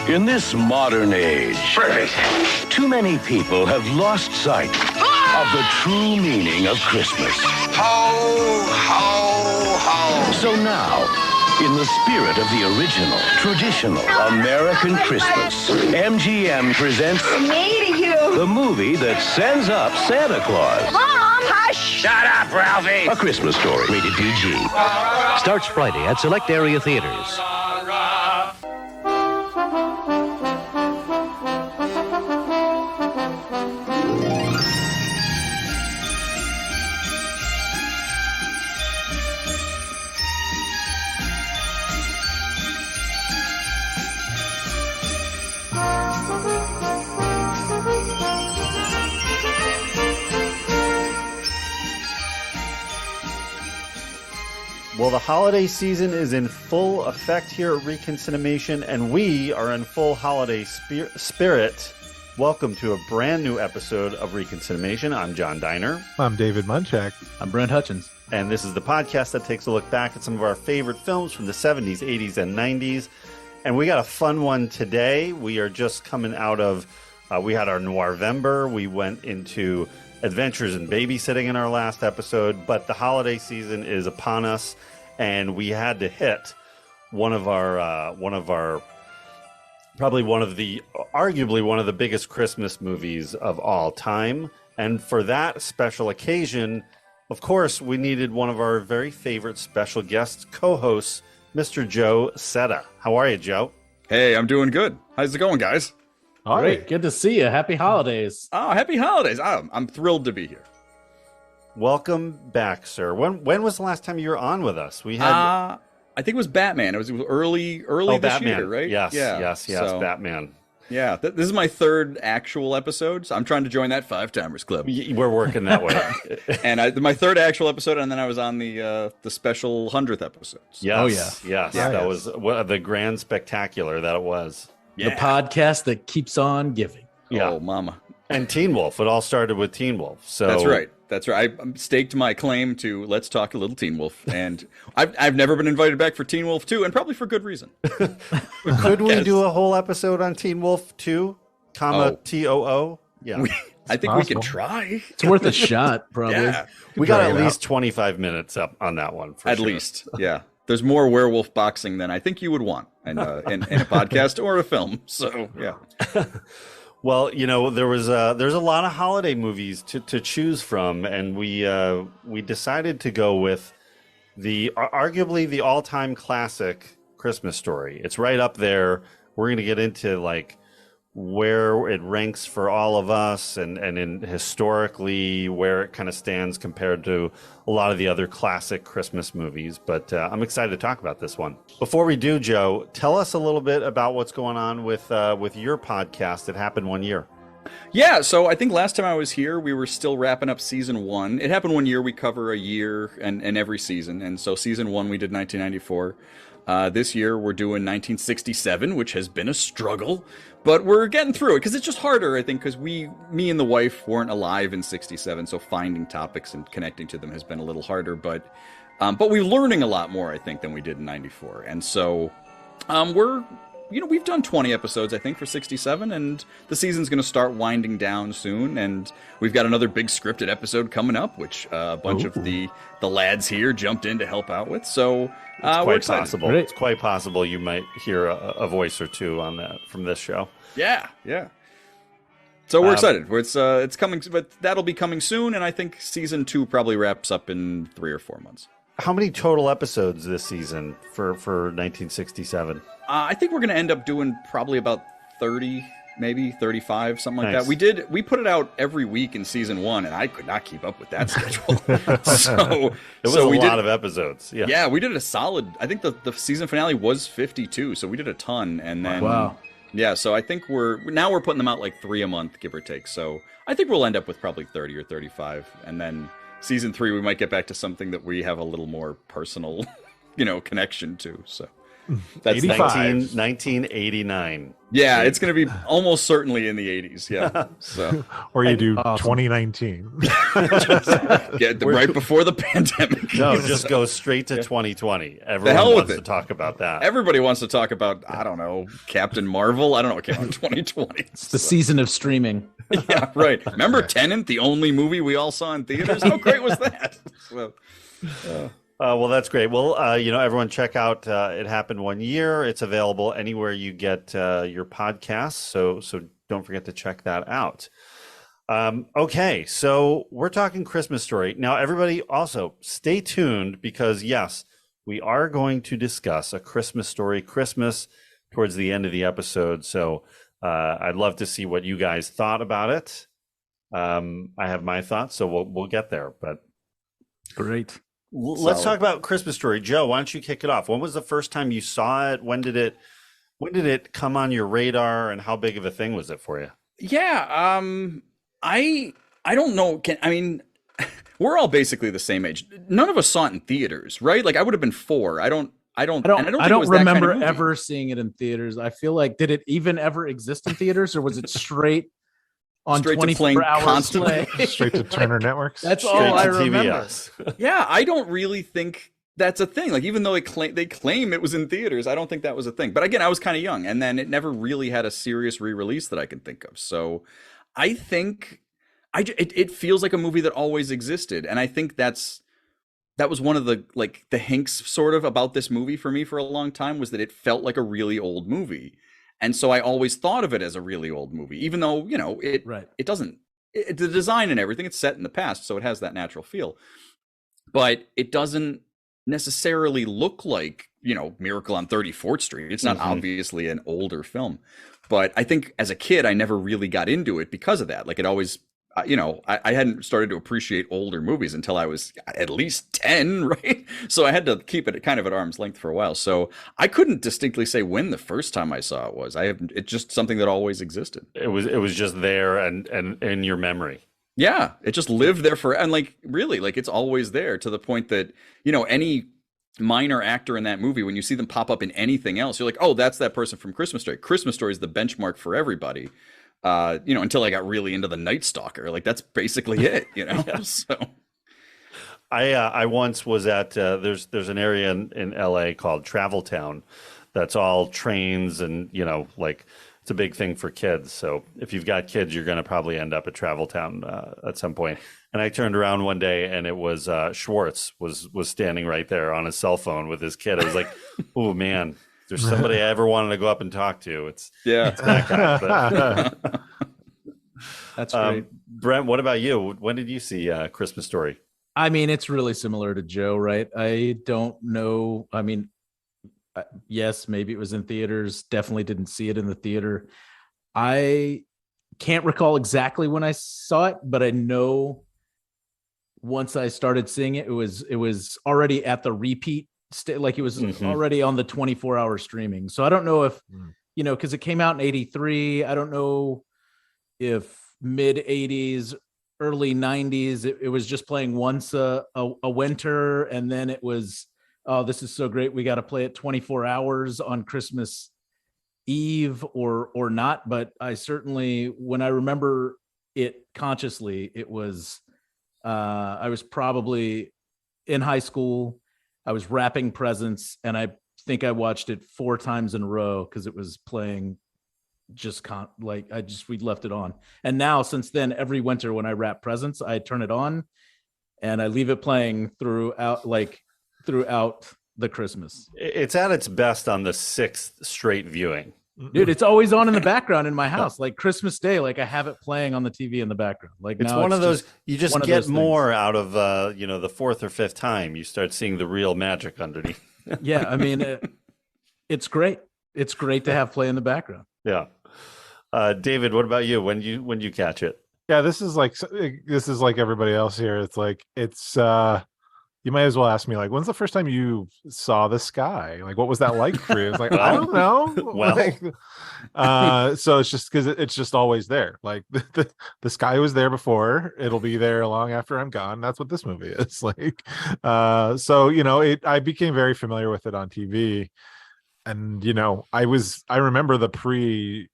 In this modern age, Perfect. too many people have lost sight of the true meaning of Christmas. Ho, ho, ho. So now, in the spirit of the original, traditional American Christmas, MGM presents Me to you. the movie that sends up Santa Claus. Mom, hush. Shut up, Ralphie. A Christmas Story, rated PG. Starts Friday at select area theaters. Well, the holiday season is in full effect here at ReconCinemation, and we are in full holiday spirit. Welcome to a brand new episode of ReconCinemation. I'm John Diner. I'm David Munchak. I'm Brent Hutchins. And this is the podcast that takes a look back at some of our favorite films from the 70s, 80s, and 90s. And we got a fun one today. We are just coming out of, we had our Noirvember. We went into Adventures in Babysitting in our last episode, but the holiday season is upon us, and we had to hit arguably one of the biggest Christmas movies of all time. And for that special occasion, of course, we needed one of our very favorite special guest co-hosts, Mr. Joe Cetta. How are you, Joe? Hey, I'm doing good. How's it going, guys? Great. Good to see you. Happy holidays. Oh, happy holidays. I'm thrilled to be here. Welcome back, sir. When was the last time you were on with us? We had I think it was Batman. It was early this Batman. year, right? Yes, yeah. yes, So, Batman. yeah, this is my third actual episode, so I'm trying to join that Five-Timers Club. We're working that way. And my third actual episode, and then I was on the special 100th episode. So. Yes, Oh, yes. Yeah. That was the grand spectacular that it was. Yeah. The podcast that keeps on giving. Yeah. Oh, mama. And Teen Wolf. It all started with Teen Wolf. So That's right. I staked my claim to let's talk a little Teen Wolf, and I've never been invited back for Teen Wolf 2, and probably for good reason. Could we do a whole episode on Teen Wolf 2, TOO? Yeah. I think we can try. It's worth a shot, probably. Yeah. We got drag at it least 25 minutes up on that one. For At sure. least, yeah. There's more werewolf boxing than I think you would want in a podcast or a film. So, yeah. Well, there's a lot of holiday movies to choose from, and we decided to go with arguably the all-time classic Christmas Story. It's right up there. We're going to get into where it ranks for all of us, and in historically where it kind of stands compared to a lot of the other classic Christmas movies. But I'm excited to talk about this one. Before we do, Joe, tell us a little bit about what's going on with your podcast. It happened one year. Yeah, so I think last time I was here, we were still wrapping up season 1. It happened one year. We cover a year and every season. And so season 1, we did 1994. This year, we're doing 1967, which has been a struggle. But we're getting through it because it's just harder, I think, because me and the wife weren't alive in 67. So finding topics and connecting to them has been a little harder. But we're learning a lot more, I think, than we did in 94. And so we've done 20 episodes, I think, for 67, and the season's going to start winding down soon, and we've got another big scripted episode coming up, which a bunch of the lads here jumped in to help out with, so we're excited. Possible. It's quite possible you might hear a voice or two on that from this show. Yeah. So we're excited. It's coming, but that'll be coming soon, and I think season 2 probably wraps up in 3 or 4 months. How many total episodes this season for 1967? I think we're going to end up doing probably about 30, maybe 35, something like Nice. that. We put it out every week in season 1, and I could not keep up with that schedule. So It was a lot of episodes. Yeah. Yeah, we did a solid. I think the season finale was 52, so we did a ton, and then Wow. Yeah, so I think we're putting them out like 3 a month, give or take. So I think we'll end up with probably 30 or 35, and then season 3 we might get back to something that we have a little more personal, connection to. So that's 85. 1989. Yeah, it's going to be almost certainly in the 80s. Yeah. So Or you do Awesome. 2019. right before the pandemic. No, just go straight to 2020. hell Everyone with wants it. to talk about that. Everybody wants to talk about, I don't know, Captain Marvel. I don't know what came out in 2020. It's the season of streaming. Yeah, right. Remember Tenet, the only movie we all saw in theaters? How great was that? So, Well, that's great. Well, everyone check out It Happened One Year. It's available anywhere you get your podcasts. So don't forget to check that out. Okay, so we're talking Christmas Story. Now, everybody also stay tuned because, yes, we are going to discuss A Christmas Story Christmas towards the end of the episode. So I'd love to see what you guys thought about it. I have my thoughts, so we'll get there. But Great. let's talk about Christmas Story. Joe, why don't you kick it off? When was the first time you saw it? When did it come on your radar, and how big of a thing was it for you? yeah, I don't know. We're all basically the same age. None of us saw it in theaters, right? Like I would have been 4. I don't I think don't it was that kind of remember movie. ever seeing it in theaters. I feel like, did it even ever exist in theaters, or was it straight on Straight to playing 24 hours constantly? play? Straight to Turner Networks. That's Straight all I to remember. TBS. Yeah, I don't really think that's a thing. Like even though they claim it was in theaters, I don't think that was a thing. But again, I was kind of young, and then it never really had a serious re-release that I can think of. So I think it feels like a movie that always existed, and I think that was one of the hinks sort of about this movie for me for a long time, was that it felt like a really old movie. And so I always thought of it as a really old movie, even though, it doesn't, the design and everything, it's set in the past, so it has that natural feel. But it doesn't necessarily look like, Miracle on 34th Street. It's not obviously an older film. But I think as a kid, I never really got into it because of that. Like it always, I hadn't started to appreciate older movies until I was at least 10, right? So I had to keep it kind of at arm's length for a while. So I couldn't distinctly say when the first time I saw it was. It's just something that always existed. It was just there and in your memory. Yeah, it just lived there and really, it's always there, to the point that, any minor actor in that movie, when you see them pop up in anything else, you're like, oh, that's that person from Christmas Story. Christmas Story is the benchmark for everybody. Until I got really into The Night Stalker, that's basically it, Yeah. So I once was at there's an area in LA called Travel Town that's all trains, and it's a big thing for kids. So if you've got kids, you're going to probably end up at Travel Town at some point. And I turned around one day, and it was Schwartz was standing right there on his cell phone with his kid. I was like, oh man, there's somebody I ever wanted to go up and talk to. It's that guy. But, That's great. Brent, what about you? When did you see Christmas Story? I mean, it's really similar to Joe, right? I don't know. I mean, yes, maybe it was in theaters. Definitely didn't see it in the theater. I can't recall exactly when I saw it, but I know once I started seeing it, it was already at the repeat like it was already on the 24-hour streaming. So I don't know if, because it came out in 83. I don't know if mid 80s, early 90s, it was just playing once a winter. And then it was, oh, this is so great, we got to play it 24 hours on Christmas Eve or not. But I certainly, when I remember it consciously, it was, I was probably in high school. I was wrapping presents, and I think I watched it 4 times in a row because it was playing we left it on. And now since then, every winter when I wrap presents, I turn it on and I leave it playing throughout the Christmas. It's at its best on the 6th straight viewing. Dude, it's always on in the background in my house. Like Christmas Day, I have it playing on the TV in the background. It's one of those, you just get more out of the 4th or 5th time. You start seeing the real magic underneath. Yeah, I mean, it's great. It's great to have play in the background. Yeah. David, what about you? When you catch it? Yeah, this is like everybody else here. It's you might as well ask me, when's the first time you saw the sky? What was that like for you? It's I don't know. Well, so it's just because it's just always there. The sky was there before. It'll be there long after I'm gone. That's what this movie is. So I became very familiar with it on TV. and you know, I remember the pre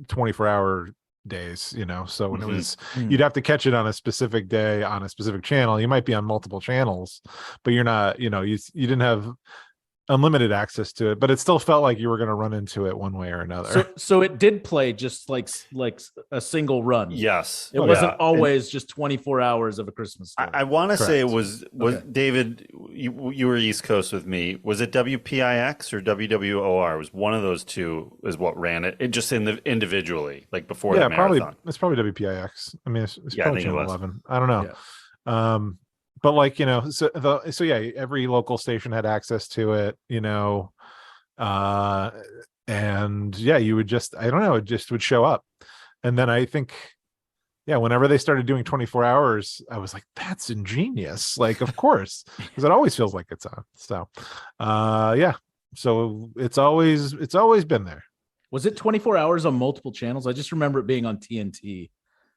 24-hour days, you know, so when it was, you'd have to catch it on a specific day on a specific channel. You might be on multiple channels, but you're not, you know, you didn't have unlimited access to it, but it still felt like you were going to run into it one way or another. So it did play just like a single run. Yes. It wasn't always just 24 hours of A Christmas Story. I want to say it was Okay. David, you were East Coast with me. Was it WPIX or WWOR? It was one of those two is what ran it. It just individually, like before the marathon. It's probably WPIX. I mean, it's Yeah, probably I think it channel was. 11. I don't know. But like, you know, so yeah, every local station had access to it, you know, and yeah, you would just, I don't know, it just would show up. And then I think, yeah, whenever they started doing 24 hours, I was like, that's ingenious. Like, of course, because it always feels like it's on. So, yeah, so it's always been there. Was it 24 hours on multiple channels? I just remember it being on TNT.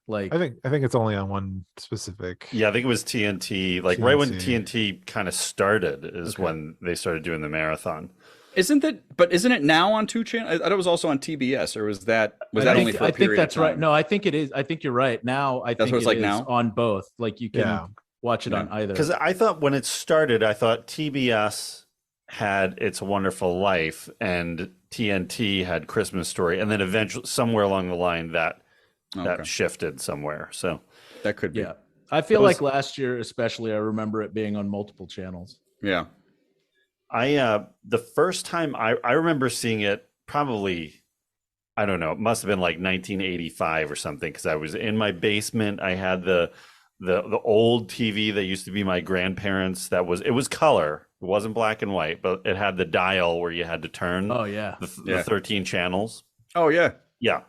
Like, I think it's only on one specific. Yeah, I think it was TNT. Like right when TNT kind of started is when they started doing the marathon. Isn't it now on 2 channels? I thought it was also on TBS, or was that only for a period of time? I think that's right. No, I think it is. I think you're right. Now I think it's like now on both. Like you can watch it on either. Because I thought when it started, I thought TBS had It's a Wonderful Life and TNT had Christmas Story, and then eventually somewhere along the line that shifted somewhere. So that could be. Yeah. I feel like last year, especially, I remember it being on multiple channels. Yeah. The first time I remember seeing it, probably, I don't know, it must have been like 1985 or something, because I was in my basement. I had the old TV that used to be my grandparents. It was color. It wasn't black and white, but it had the dial where you had to turn. Oh yeah. The 13 channels. Oh yeah. Yeah.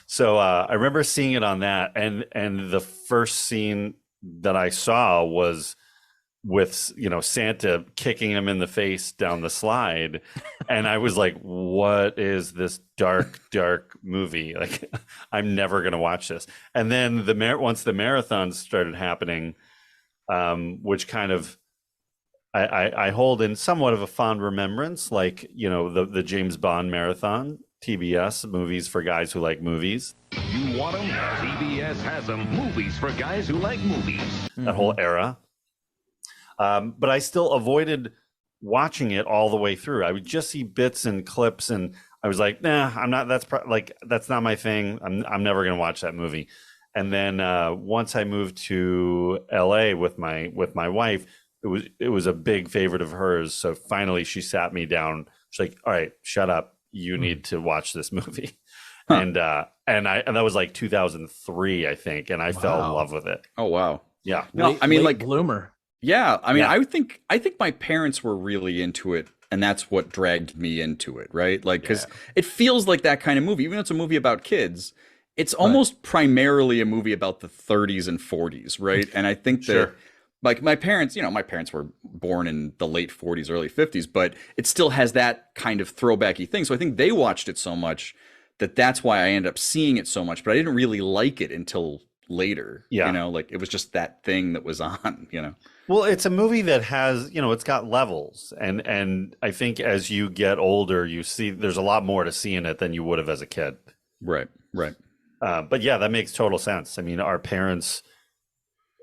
So I remember seeing it on that, and the first scene that I saw was with, you know, Santa kicking him in the face down the slide, and I was like, what is this dark movie? Like, I'm never gonna watch this. And then once the marathons started happening, which kind of I hold in somewhat of a fond remembrance, like, you know, the James Bond marathon, TBS, movies for guys who like movies. You want them? TBS has them. Movies for guys who like movies. That whole era. But I still avoided watching it all the way through. I would just see bits and clips, and I was like, nah, I'm not. That's not my thing. I'm never gonna watch that movie. And then once I moved to LA with my wife, it was a big favorite of hers. So finally, she sat me down. She's like, all right, shut up. You need to watch this movie. And that was like 2003, I think, and I fell in love with it. Oh wow. Yeah. No, I mean, like bloomer. Yeah, I mean, I think my parents were really into it, and that's what dragged me into it, right? Like, because it feels like that kind of movie, even though it's a movie about kids. It's almost primarily a movie about the 30s and 40s, right? And I think that, like, my parents were born in the late 40s, early 50s, but it still has that kind of throwbacky thing. So I think they watched it so much that's why I ended up seeing it so much. But I didn't really like it until later. Yeah, you know, like it was just that thing that was on. You know. Well, it's a movie that has, you know, it's got levels, and I think as you get older, you see there's a lot more to see in it than you would have as a kid. Right. But yeah, that makes total sense. I mean, our parents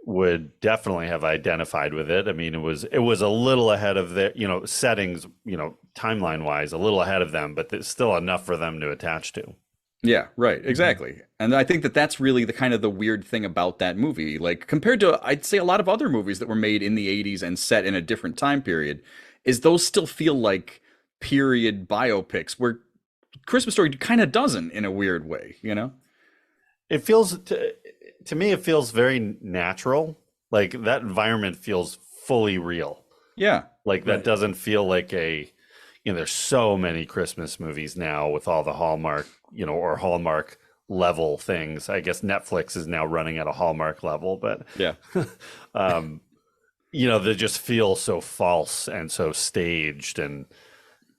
would definitely have identified with it. I mean, it was a little ahead of their, you know, settings, you know, timeline wise, a little ahead of them, but there's still enough for them to attach to. Yeah, right. Exactly. And I think that's really the kind of the weird thing about that movie. Like compared to, I'd say, a lot of other movies that were made in the 80s and set in a different time period, is those still feel like period biopics, where Christmas Story kind of doesn't, in a weird way, you know? It feels, to me, it feels very natural. Like that environment feels fully real. Yeah. Like that doesn't feel like you know, there's so many Christmas movies now with all the Hallmark, you know, or Hallmark level things. I guess Netflix is now running at a Hallmark level, but yeah, you know, they just feel so false and so staged, and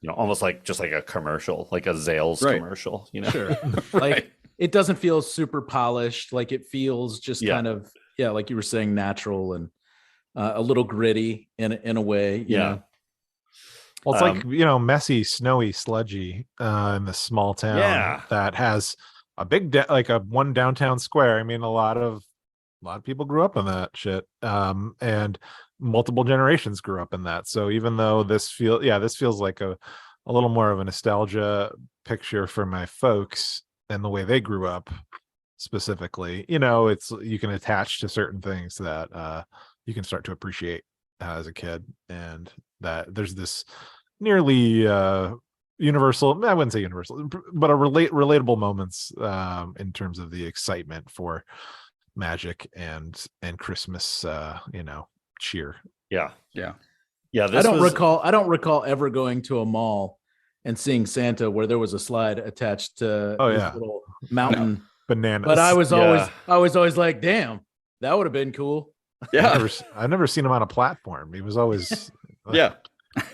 you know, almost like just like a commercial, like a Zales commercial. You know, sure. Like it doesn't feel super polished. Like it feels just kind of like you were saying, natural and a little gritty in a way. You know? Well, it's like, messy, snowy, sludgy in this small town Yeah. that has a big like a one downtown square. I mean, a lot of people grew up in that shit. And multiple generations grew up in that. So even though this feels like a little more of a nostalgia picture for my folks and the way they grew up specifically, it's you can attach to certain things that you can start to appreciate as a kid, and that there's this nearly universal, I wouldn't say universal, but a relatable moments in terms of the excitement for magic and Christmas cheer. Yeah. Yeah. Yeah. I don't recall ever going to a mall and seeing Santa where there was a slide attached to this little mountain. Bananas. But I was always like, damn, that would have been cool. Yeah. I've never seen him on a platform. He was always Yeah.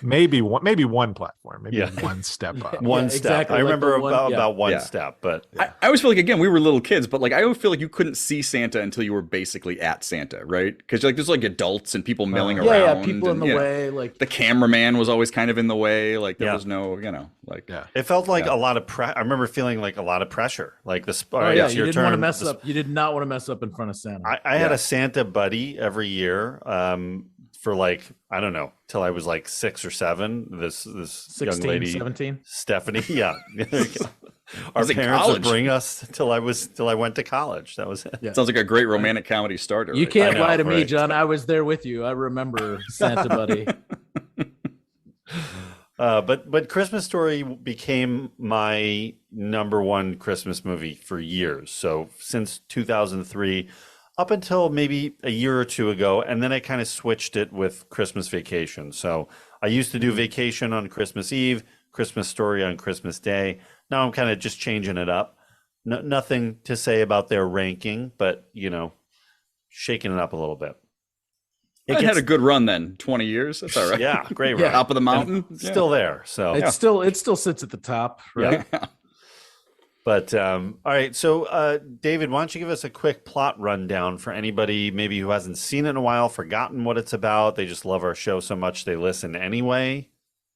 maybe one platform, maybe one step up. One step. Exactly, I like remember the one- about one Yeah. step, but I always feel like, again, we were little kids, but like I always feel like you couldn't see Santa until you were basically at Santa, right? Because like there's like adults and people milling around. Yeah, people in and, the way. Like the cameraman was always kind of in the way. Like there was no, like it felt like a lot of I remember feeling like a lot of pressure. Like you it's didn't your want turn. to mess up. You did not want to mess up in front of Santa. I had a Santa buddy every year. For like, I don't know, till I was like 6 or 7. This 16, young lady, 17. Stephanie. Yeah. Our was in parents would college. bring us till I went to college. That was it. Yeah. sounds like a great romantic comedy starter. You right? can't I know, lie to me, right. John. I was there with you. I remember Santa Buddy. But Christmas Story became my number one Christmas movie for years. So since 2003, up until maybe a year or two ago, and then I kind of switched it with Christmas Vacation. So I used to do Vacation on Christmas Eve, Christmas Story on Christmas Day. Now I'm kind of just changing it up. Nothing to say about their ranking, but shaking it up a little bit. It had a good run then, 20 years. That's all right. Yeah, great Yeah. run. Top of the mountain. And still there. So It still sits at the top, right? yeah. But all right, so David, why don't you give us a quick plot rundown for anybody maybe who hasn't seen it in a while, forgotten what it's about, they just love our show so much they listen anyway.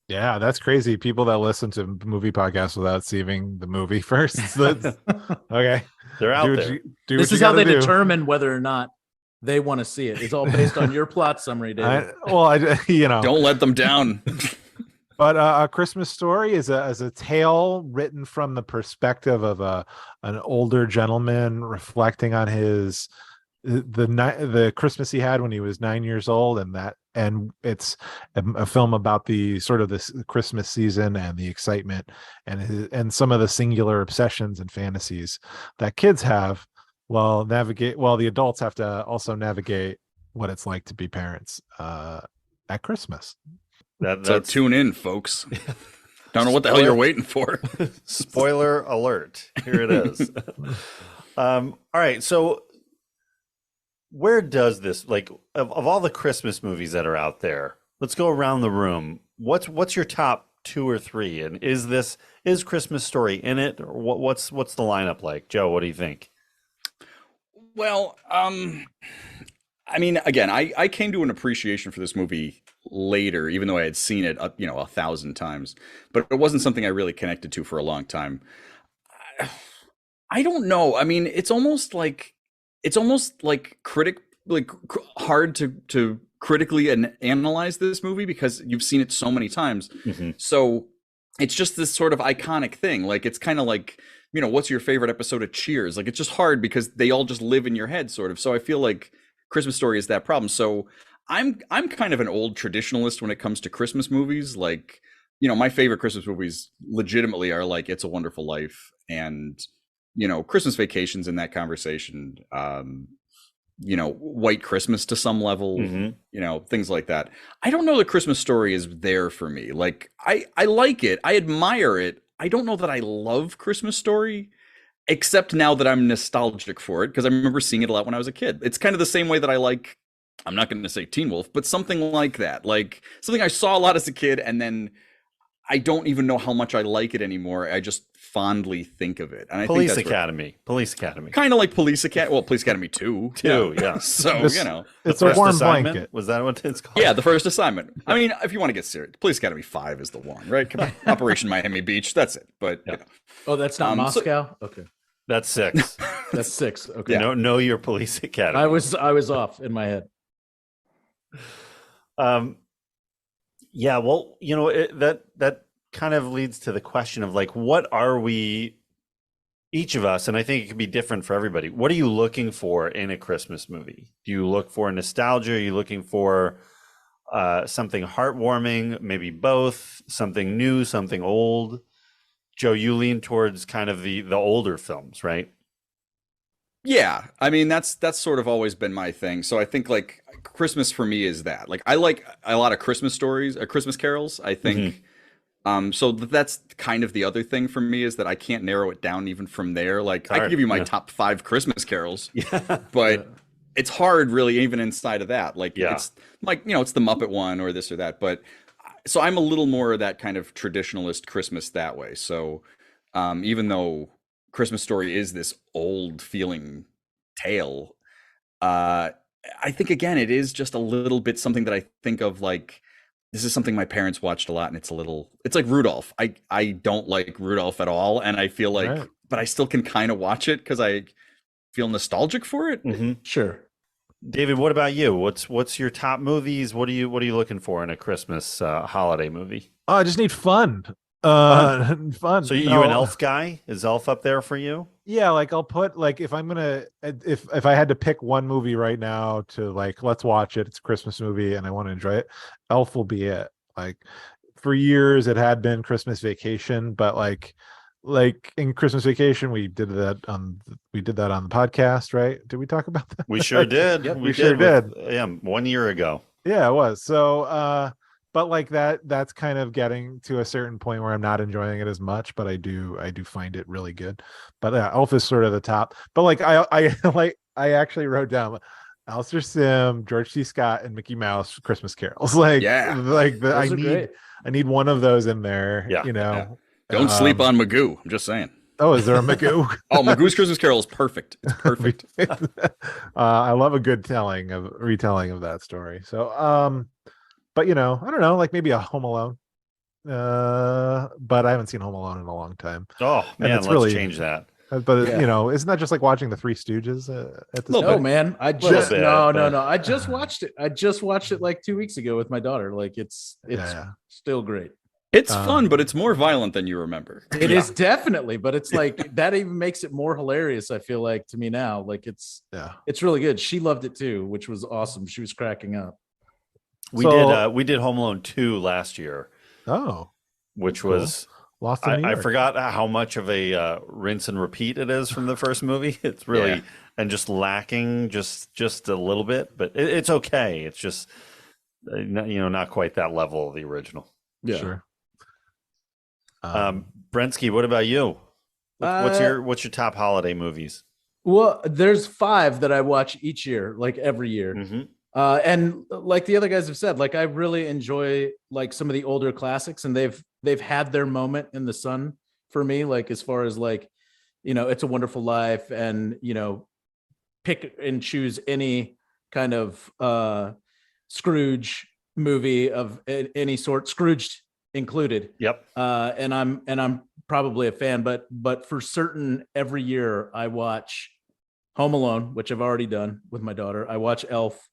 Yeah, that's crazy. People that listen to movie podcasts without seeing the movie first. Okay, They're out there. This is how they determine whether or not they want to see it. It's all based on your plot summary, David. Don't let them down. But A Christmas Story is a tale written from the perspective of an older gentleman reflecting on the Christmas he had when he was 9 years old, and it's a film about the sort of this Christmas season and the excitement and some of the singular obsessions and fantasies that kids have while the adults have to also navigate what it's like to be parents at Christmas. So tune in, folks. Don't know what the hell you're waiting for. Spoiler alert. Here it is. All right. So where does this, like, of all the Christmas movies that are out there, let's go around the room. What's your top 2 or 3? And is Christmas Story in it? Or what's the lineup like? Joe, what do you think? Well, I mean, again, I came to an appreciation for this movie later, even though I had seen it, 1,000 times, but it wasn't something I really connected to for a long time. I don't know. I mean, it's almost like hard to critically analyze this movie because you've seen it so many times. Mm-hmm. So it's just this sort of iconic thing. Like, it's kind of like, what's your favorite episode of Cheers? Like, it's just hard because they all just live in your head, sort of. So I feel like Christmas Story is that problem. So I'm kind of an old traditionalist when it comes to Christmas movies. Like, my favorite Christmas movies legitimately are like It's a Wonderful Life and, Christmas Vacation's in that conversation. White Christmas to some level, Mm-hmm. Things like that. I don't know that Christmas Story is there for me. Like, I like it. I admire it. I don't know that I love Christmas Story, except now that I'm nostalgic for it, because I remember seeing it a lot when I was a kid. It's kind of the same way that I like, I'm not going to say Teen Wolf, but something like that. Like, something I saw a lot as a kid, and then I don't even know how much I like it anymore. I just fondly think of it. And I Police think that's Academy. kind of like Police Academy. Well, Police Academy 2. Yeah. So, This- you know. It's The a first warm assignment? blanket. Was that what it's called? Yeah, the first assignment. I mean, if you want to get serious, Police Academy 5 is the one, right? Come on. Operation Miami Beach. That's it. But, you know. Oh, that's not Moscow. Okay, That's 6. that's 6. Okay, Know your Police Academy. I was off in my head. Yeah, well, that kind of leads to the question of like, what are we, each of us, and I think it can be different for everybody. What are you looking for in a Christmas movie? Do you look for nostalgia? Are you looking for something heartwarming? Maybe both. Something new, something old. Joe, you lean towards kind of the older films, right? Yeah, I mean that's sort of always been my thing. So I think like Christmas for me is that. Like I like a lot of Christmas stories, Christmas carols. I think so that's kind of the other thing for me is that I can't narrow it down even from there. Like I could give you my top 5 Christmas carols, but it's hard really even inside of that. Like it's like, it's the Muppet one or this or that. But so I'm a little more of that kind of traditionalist Christmas that way. So even though Christmas Story is this old feeling tale, I think again it is just a little bit something that I think of like this is something my parents watched a lot, and it's like Rudolph. I don't like Rudolph at all, and I feel like but I still can kind of watch it because I feel nostalgic for it. Sure. David, what about you? What's your top movies? What are you looking for in a Christmas holiday movie? Oh, I just need fun. Fun. So you an Elf guy? Is Elf up there for you? Yeah, like I'll put like if I'm gonna if I had to pick one movie right now to like let's watch it, it's a Christmas movie and I want to enjoy it, Elf will be it. Like for years it had been Christmas Vacation, but like in Christmas Vacation we did that on the podcast, right? Did we talk about that? We sure did. Yep, we sure did. 1 year ago. Yeah, it was. So but like that's kind of getting to a certain point where I'm not enjoying it as much, but I do find it really good. But Elf is sort of the top. But like I actually wrote down Alistair Sim, George C. Scott, and Mickey Mouse Christmas carols. Like I need one of those in there. Yeah. Don't sleep on Magoo. I'm just saying. Oh, is there a Magoo? Oh, Magoo's Christmas Carol is perfect. It's perfect. I love a good retelling of that story. So but I don't know, like maybe a Home Alone. But I haven't seen Home Alone in a long time. Oh man, it's let's really change that. But isn't that just like watching the Three Stooges at this No, point? man. I Little just bit, no. but- I just watched it. I just watched it like 2 weeks ago with my daughter. Like it's still great. It's fun, but it's more violent than you remember. It is definitely, but it's like that even makes it more hilarious. I feel like to me now, like it's really good. She loved it too, which was awesome. She was cracking up. We did Home Alone 2 last year. Oh, which cool. was Lost in New I York. forgot how much of a rinse and repeat it is from the first movie. It's really and just lacking just a little bit, but it's okay. It's just not quite that level of the original. Yeah. Sure. Brensky, what about you? What's your top holiday movies? Well, there's 5 that I watch each year, like every year. Mm-hmm. And like the other guys have said, like I really enjoy like some of the older classics, and they've had their moment in the sun for me. Like as far as like, It's a Wonderful Life, and pick and choose any kind of Scrooge movie of any sort, Scrooged included. Yep. And I'm probably a fan, but for certain, every year I watch Home Alone, which I've already done with my daughter. I watch Elf.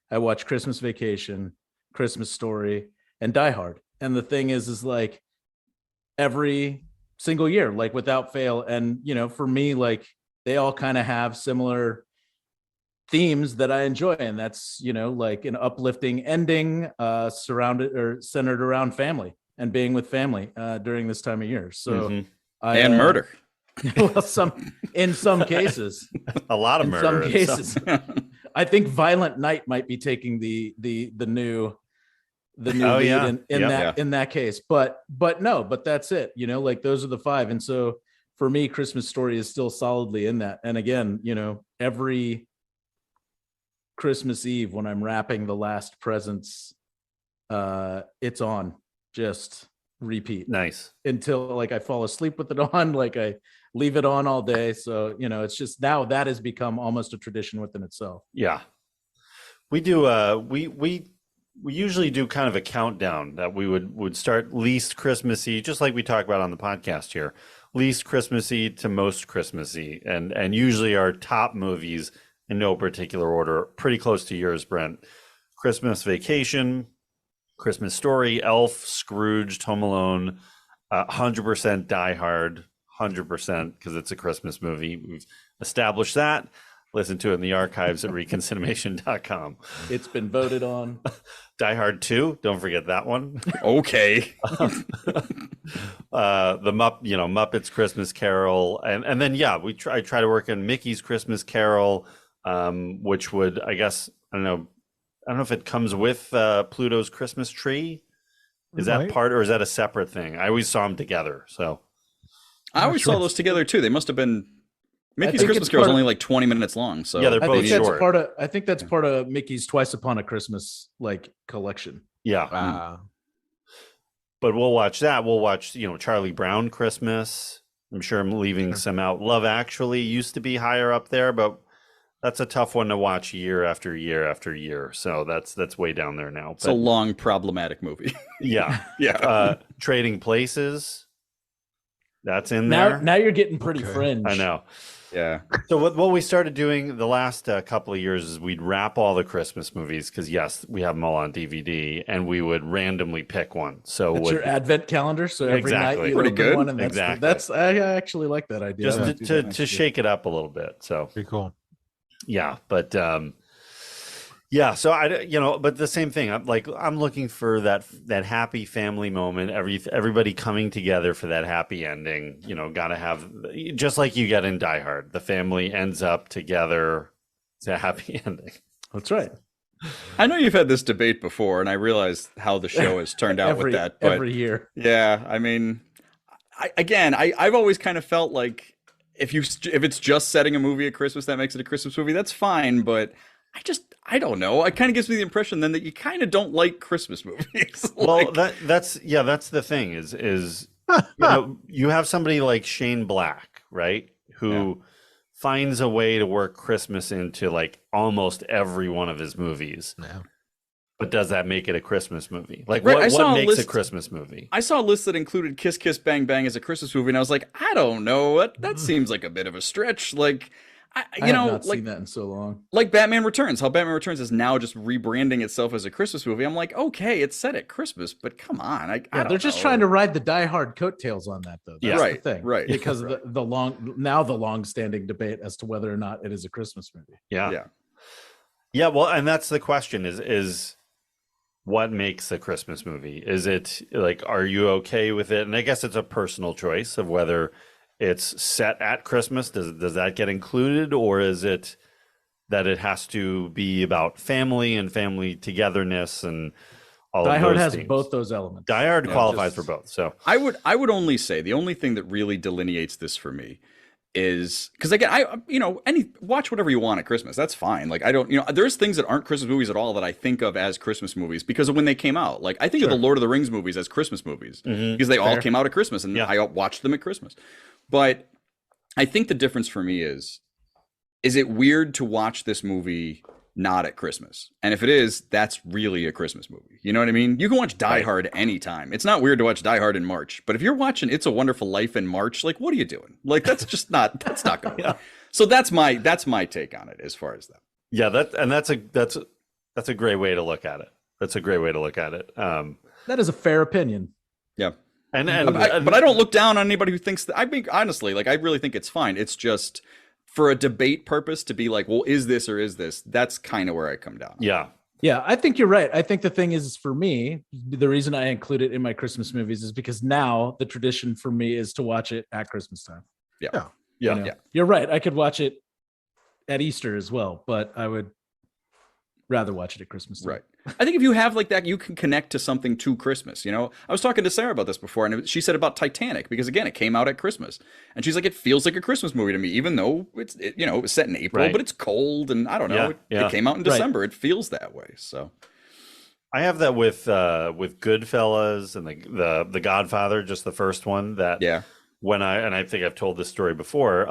I watch Christmas Vacation, Christmas Story, and Die Hard. And the thing is like every single year, like without fail. And, for me, like they all kind of have similar themes that I enjoy. And that's, like an uplifting ending, surrounded or centered around family and being with family during this time of year. So, and murder. Well, in some cases, a lot of murder. In some cases, I think Violent Night might be taking the new lead in that case. But that's it. Like those are the 5. And so for me, Christmas Story is still solidly in that. And again, every Christmas Eve when I'm wrapping the last presents, it's on. Just repeat Nice. until like I fall asleep with it on, like I leave it on all day. So, it's just now that has become almost a tradition within itself. Yeah. We do we usually do kind of a countdown that we would start least Christmassy, just like we talk about on the podcast here. Least Christmassy to most Christmassy. And usually our top movies in no particular order, pretty close to yours, Brent. Christmas Vacation, Christmas Story, Elf, Scrooged, Home Alone, 100% Die Hard, 100% because it's a Christmas movie. We've established that. Listen to it in the archives at ReconCinemation.com. It's been voted on. Die Hard 2, don't forget that one. Okay. The Muppets Christmas Carol, and then I try to work in Mickey's Christmas Carol, which would, I guess, I don't know if it comes with Pluto's Christmas tree. Is that part, or is that a separate thing? I always saw them together. So I always saw those together too. They must have been. Mickey's Christmas Carol is only like 20 minutes long. So yeah, they're both short. I think that's part of Mickey's Twice Upon a Christmas collection. Yeah. But we'll watch that. We'll watch, Charlie Brown Christmas. I'm sure I'm leaving some out. Love Actually used to be higher up there, but that's a tough one to watch year after year after year. So that's way down there now. It's a long, problematic movie. Yeah. Yeah. Trading Places. That's in there. Now you're getting pretty fringe. I know. Yeah. So what we started doing the last couple of years is we'd wrap all the Christmas movies because yes, we have them all on DVD, and we would randomly pick one. So that's your advent calendar. So every night you pretty open good. one, and that's I actually like that idea. Just to shake it up a little bit. So pretty cool. Yeah, but so but the same thing. I'm looking for that happy family moment. Everybody coming together for that happy ending. Got to have, just like you get in Die Hard. The family ends up together. It's a happy ending. That's right. I know you've had this debate before, and I realize how the show has turned out with that. But every year. Yeah, I mean, I've always kind of felt like if it's just setting a movie at Christmas that makes it a Christmas movie, that's fine. But I don't know. It kind of gives me the impression then that you kind of don't like Christmas movies. Well, that's the thing is you have somebody like Shane Black, right? Who finds a way to work Christmas into like almost every one of his movies. Yeah. But does that make it a Christmas movie? Like what makes a Christmas movie? I saw a list that included Kiss Kiss Bang Bang as a Christmas movie, and I was like, I don't know. That seems like a bit of a stretch. Like, I have not seen that in so long. Like Batman Returns, how Batman Returns is now just rebranding itself as a Christmas movie. I'm like, okay, it's set at Christmas, but come on. They're just trying to ride the Die Hard coattails on that, though. That's the thing, right? Because of the long-standing debate as to whether or not it is a Christmas movie. Yeah. Well, and that's the question: is what makes a Christmas movie? Is it like, are you okay with it? And I guess it's a personal choice of whether it's set at Christmas. Does that get included, or is it that it has to be about family and family togetherness and all of those? Die Hard has themes? both those elements. Die Hard qualifies for both. So I would only say the only thing that really delineates this for me is because again, watch whatever you want at Christmas. That's fine. Like there's things that aren't Christmas movies at all that I think of as Christmas movies because of when they came out. Like I think of the Lord of the Rings movies as Christmas movies because they all came out at Christmas, and I watched them at Christmas. But I think the difference for me is it weird to watch this movie not at Christmas? And if it is, that's really a Christmas movie. You know what I mean? You can watch Die Hard anytime. It's not weird to watch Die Hard in March. But if you're watching It's a Wonderful Life in March, like, what are you doing? Like, that's not going to work. So that's my take on it as far as that. Yeah, that's a great way to look at it. That's a great way to look at it. That is a fair opinion. Yeah. But I don't look down on anybody who thinks that. I mean, honestly, like I really think it's fine. It's just for a debate purpose to be like, well, is this or is this? That's kind of where I come down. Yeah. Yeah, I think you're right. I think the thing is, for me, the reason I include it in my Christmas movies is because now the tradition for me is to watch it at Christmas time. Yeah. You're right. I could watch it at Easter as well, but I would rather watch it at Christmas time. Right. I think if you have like that, you can connect to something to Christmas. I was talking to Sarah about this before, and she said about Titanic, because again, it came out at Christmas, and she's like, it feels like a Christmas movie to me, even though it was set in April, but it's cold, and I don't know, it came out in December. It feels that way. So I have that with Goodfellas and the Godfather, just the first one. That Yeah. when I think I've told this story before.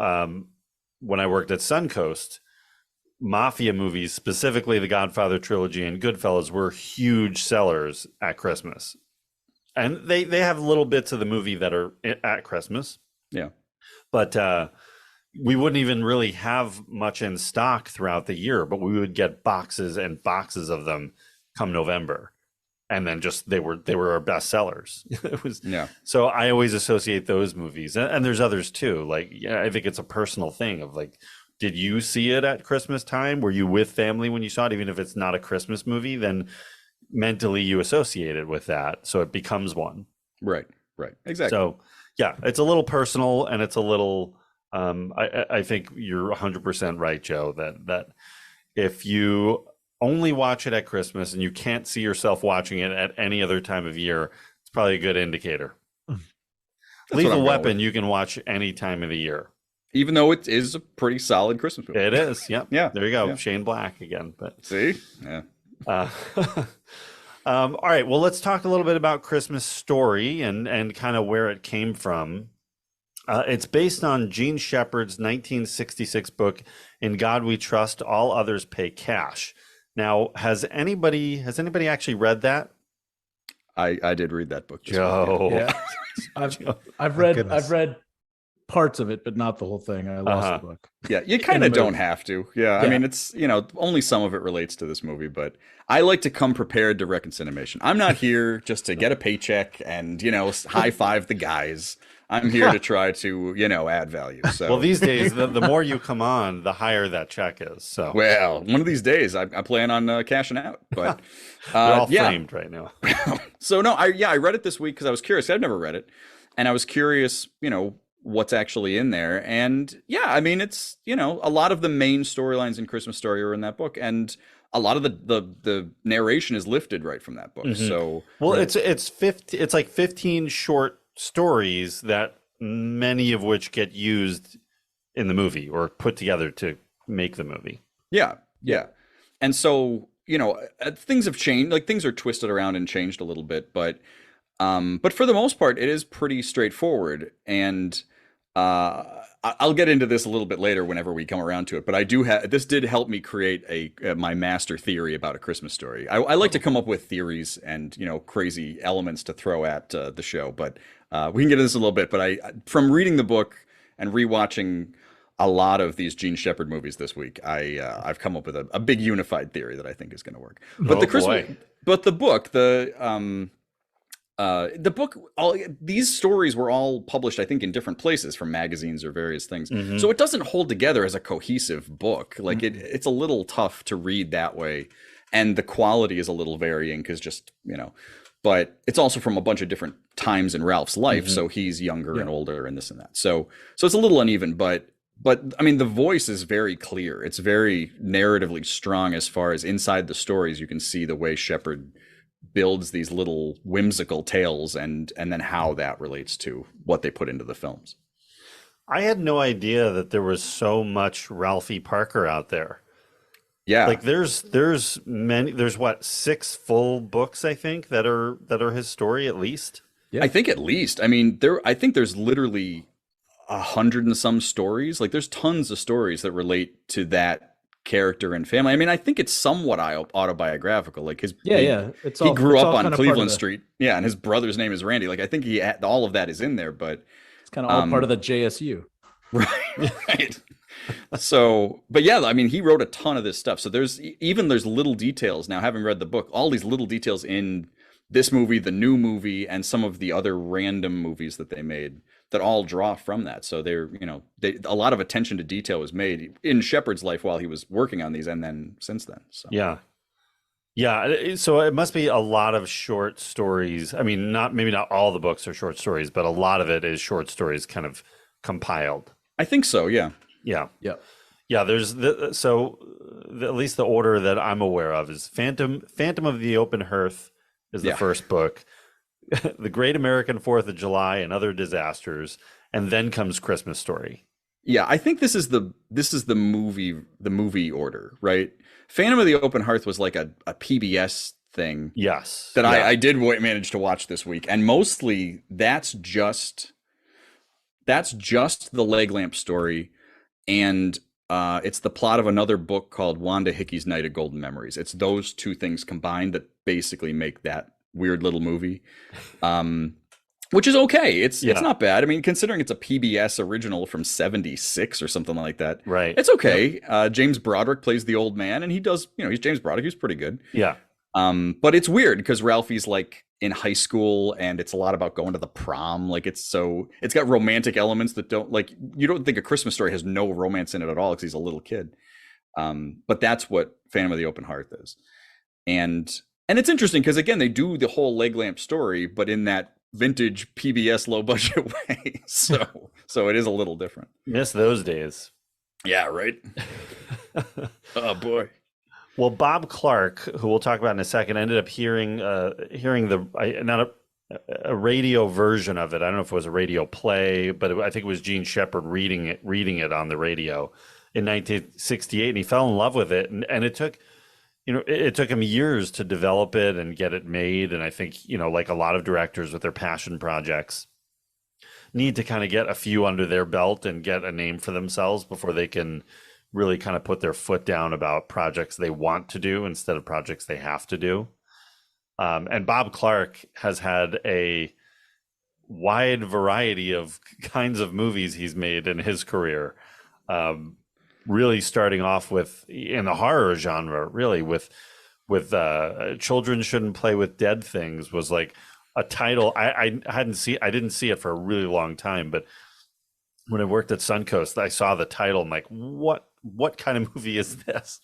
When I worked at Suncoast, mafia movies, specifically the Godfather trilogy and Goodfellas, were huge sellers at Christmas, and they have little bits of the movie that are at Christmas. Yeah. But we wouldn't even really have much in stock throughout the year, but we would get boxes and boxes of them come November, and then just they were our best sellers. It was So I always associate those movies, and there's others too. Like, yeah, I think it's a personal thing of like, did you see it at Christmas time? Were you with family when you saw it? Even if it's not a Christmas movie, then mentally you associate it with that, so it becomes one. Right. Exactly. So yeah, it's a little personal, and it's a little. I think you're 100% right, Joe. That if you only watch it at Christmas and you can't see yourself watching it at any other time of year, it's probably a good indicator. Lethal Weapon you can watch any time of the year, even though it is a pretty solid Christmas movie. It is. Yep. Yeah. There you go. Yeah. Shane Black again. But see, yeah. All right. Well, let's talk a little bit about Christmas Story and kind of where it came from. It's based on Gene Shepard's 1966 book, In God We Trust, All Others Pay Cash. Now, has anybody actually read that? I did read that book. Joe. Yeah. I've read parts of it, but not the whole thing. I lost the book. Yeah, you kind of don't have to. Yeah, I mean, it's, only some of it relates to this movie, but I like to come prepared to ReconCinemation. I'm not here just to get a paycheck and, high five the guys. I'm here to try to, add value. So, well, these days, the more you come on, the higher that check is. So, well, one of these days, I plan on cashing out. But they're all framed right now. So no, I read it this week because I was curious. I've never read it, and I was curious, what's actually in there. And yeah, I mean, it's a lot of the main storylines in Christmas Story are in that book, and a lot of the narration is lifted right from that book. Mm-hmm. So, well, it's like 15 short stories that many of which get used in the movie or put together to make the movie. Yeah. And so, things have changed, like things are twisted around and changed a little bit, but for the most part, it is pretty straightforward. And I'll get into this a little bit later whenever we come around to it. But this did help me create my master theory about A Christmas Story. I like to come up with theories and crazy elements to throw at the show. But we can get into this a little bit. But from reading the book and rewatching a lot of these Gene Shepard movies this week, I've come up with a big unified theory that I think is going to work. But the book, these stories were all published, I think, in different places from magazines or various things. Mm-hmm. So it doesn't hold together as a cohesive book. Like it's a little tough to read that way. And the quality is a little varying because but it's also from a bunch of different times in Ralph's life. Mm-hmm. So he's younger and older and this and that. So it's a little uneven, but I mean, the voice is very clear. It's very narratively strong as far as inside the stories. You can see the way Shepard builds these little whimsical tales and then how that relates to what they put into the films. I had no idea that there was so much Ralphie Parker out there. Yeah. Like there's 6 full books, I think, that are his story at least. Yeah. I think at least. I mean, I think there's literally 100 and some stories. Like there's tons of stories that relate to that character and family. I mean, I think it's somewhat autobiographical. Like he grew up on Cleveland Street. Yeah, and his brother's name is Randy. Like I think all of that is in there, but it's kind of all part of the JSU. Right. So, but yeah, I mean, he wrote a ton of this stuff. So there's little details now, having read the book, all these little details in this movie, the new movie, and some of the other random movies that they made that all draw from that. So a lot of attention to detail was made in Shepard's life while he was working on these, and then since then. So. Yeah. So it must be a lot of short stories. I mean, maybe not all the books are short stories, but a lot of it is short stories kind of compiled. I think so. Yeah. Yeah. There's at least the order that I'm aware of is Phantom of the Open Hearth is the first book. The Great American 4th of July and Other Disasters, and then comes Christmas Story. Yeah, I think this is the movie order, right? Phantom of the Open Hearth was like a PBS thing. Yes. That Yeah. I did manage to watch this week, and mostly that's just the leg lamp story, and it's the plot of another book called Wanda Hickey's Night of Golden Memories. It's those two things combined that basically make that weird little movie, which is okay. It's not bad. I mean, considering it's a PBS original from '76 or something like that, Right. it's okay. James Broderick plays the old man, and he does, he's James Broderick. He's pretty good. Yeah. But it's weird because Ralphie's like in high school, and it's a lot about going to the prom. Like it's got romantic elements that you don't think A Christmas Story has no romance in it at all because he's a little kid. But that's what Phantom of the Open Hearth is. And it's interesting because again, they do the whole leg lamp story, but in that vintage PBS low budget way. So it is a little different. Miss those days. Yeah, right. Oh boy. Well, Bob Clark, who we'll talk about in a second, ended up hearing not a radio version of it. I don't know if it was a radio play, but I think it was Gene Shepard reading it on the radio in 1968, and he fell in love with it. And it took, it took him years to develop it and get it made. And I think, like a lot of directors with their passion projects, need to kind of get a few under their belt and get a name for themselves before they can really kind of put their foot down about projects they want to do instead of projects they have to do. And Bob Clark has had a wide variety of kinds of movies he's made in his career. Really starting off with, in the horror genre, really with Children Shouldn't Play with Dead Things was like a title. I didn't see it for a really long time, but when I worked at Suncoast, I saw the title. I'm like, what kind of movie is this?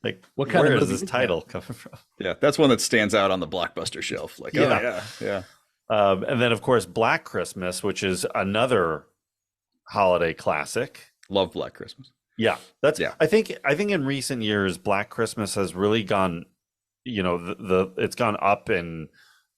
Like, where is this title coming from? Yeah, that's one that stands out on the Blockbuster shelf. Like, yeah. And then, of course, Black Christmas, which is another holiday classic. Love Black Christmas. Yeah, I think in recent years, Black Christmas has really gone, it's gone up in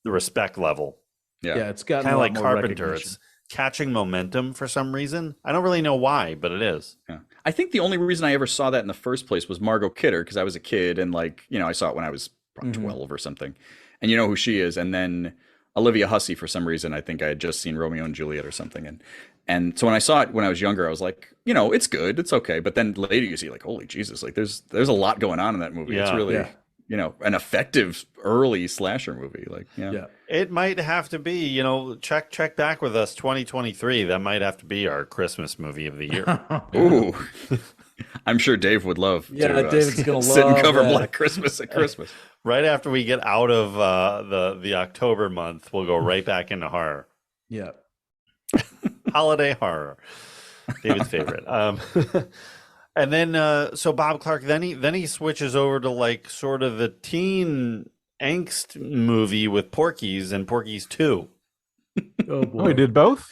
the respect level. Yeah, it's got kind of like Carpenter. It's catching momentum for some reason. I don't really know why, but it is. Yeah. I think the only reason I ever saw that in the first place was Margot Kidder, because I was a kid and I saw it when I was probably 12 or something. And you know who she is. And then Olivia Hussey, for some reason, I think I had just seen Romeo and Juliet or something. And so when I saw it when I was younger, I was like, it's good, it's okay. But then later you see like, holy Jesus, like there's a lot going on in that movie. It's really, an effective early slasher movie. Like, yeah. It might have to be, check back with us 2023. That might have to be our Christmas movie of the year. Ooh. I'm sure Dave would love to David's gonna sit and love cover that. Black Christmas at Christmas. Right after we get out of the October month, we'll go right back into horror. Yeah. Holiday horror. David's favorite. And then so Bob Clark, then he switches over to like sort of the teen angst movie with Porky's and Porky's 2. Oh boy. He did both?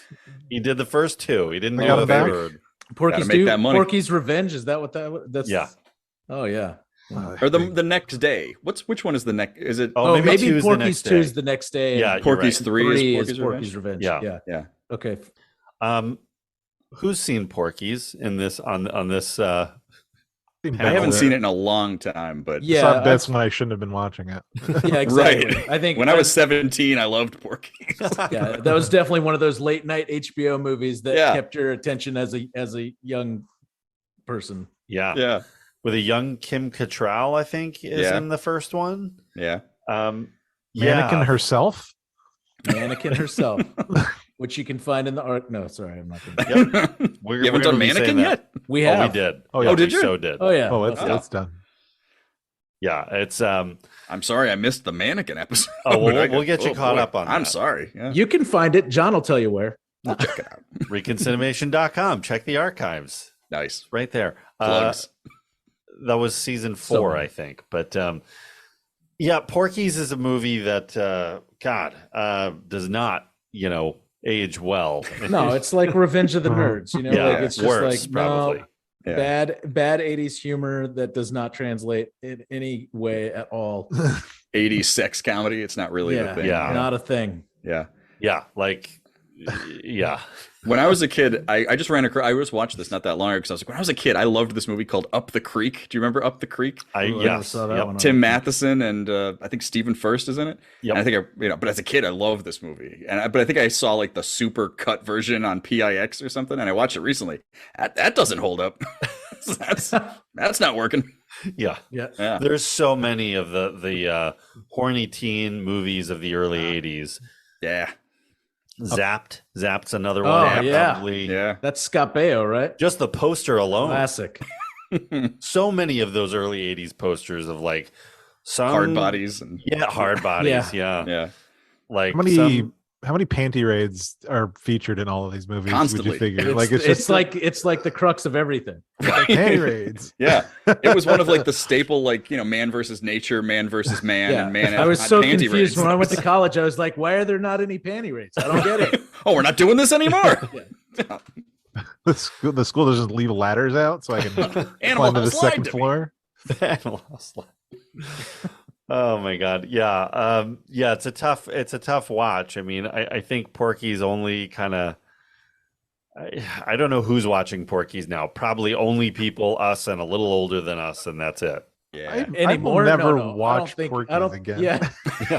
He did the first two. He didn't I do got the him back. third. Porky's make that money. Porky's Revenge, is that what that's? Yeah. Oh yeah. Or the next day. Which one is the next? Is it? Oh, maybe two's the Porky's next day. 2 is the next day. Yeah, and Porky's right. 3 is is Porky's Revenge. Yeah. Yeah. Okay. Who's seen Porky's in this on this? I haven't seen it in a long time, but Yeah, So that's when I shouldn't have been watching it. Yeah, exactly. right. I think when I was 17, I loved Porky's. yeah, that was definitely one of those late night HBO movies that Yeah. kept your attention as a young person. Yeah. Yeah. With a young Kim Cattrall, I think, is Yeah. in the first one. Yeah. Mannequin herself? Mannequin herself, which you can find in the art. No, sorry, I'm not going to. Yep. You haven't done Mannequin yet? We Oh, have. we did. Oh, yeah. Oh, did we you? So did. Oh yeah. Oh, it's done. Yeah, it's I'm sorry, I missed the Mannequin episode. Oh, well, we'll get you caught boy. up on I'm that. sorry. Yeah. You can find it. John will tell you where. We'll check it out. ReconCinemation.com. Check the archives. Nice. Right there. Plugs. That was season 4, I think. But yeah, Porky's is a movie that does not, age well. No, it's like Revenge of the Nerds. Yeah, like it's just worse, like probably. no, Yeah. bad 80s humor that does not translate in any way at all. 80s sex comedy. It's not really the thing. Yeah. Not a thing. Yeah. Yeah, like Yeah. When I was a kid, I just ran across. I just watched this not that long ago because I was like, when I was a kid, I loved this movie called Up the Creek. Do you remember Up the Creek? Ooh, I never Yes. saw that Yep. one. Tim Matheson and I think Stephen Furst is in it. Yep. And I think but as a kid, I loved this movie. But I think I saw like the super cut version on PIX or something, and I watched it recently. That doesn't hold up. that's not working. Yeah. Yeah. Yeah. There's so many of the horny teen movies of the early 80s. Yeah. Zapped's another Oh, one. yeah. Probably. Yeah. That's Scott Baio, right? Just the poster alone. Classic. So many of those early 80s posters of like some Hard bodies. And, Yeah, hard bodies. Yeah. yeah. Like How many panty raids are featured in all of these movies? Constantly. Would you figure? It's, Like it's like the crux of everything. panty raids. Yeah. It was one of like the staple, like, man versus nature, man versus man, Yeah. and man. I was so panty confused raids. when I went to college. I was like, why are there not any panty raids? I don't get it. Oh, we're not doing this anymore. The school doesn't leave ladders out so I can Animal climb to the House lied second to me. floor. Oh my God. Yeah. Yeah, it's a tough watch. I mean, I think Porky's only kind of I don't know who's watching Porky's now. Probably only people, us and a little older than us, and that's it. Yeah. I will never No, watch I Porky's don't, again. Yeah.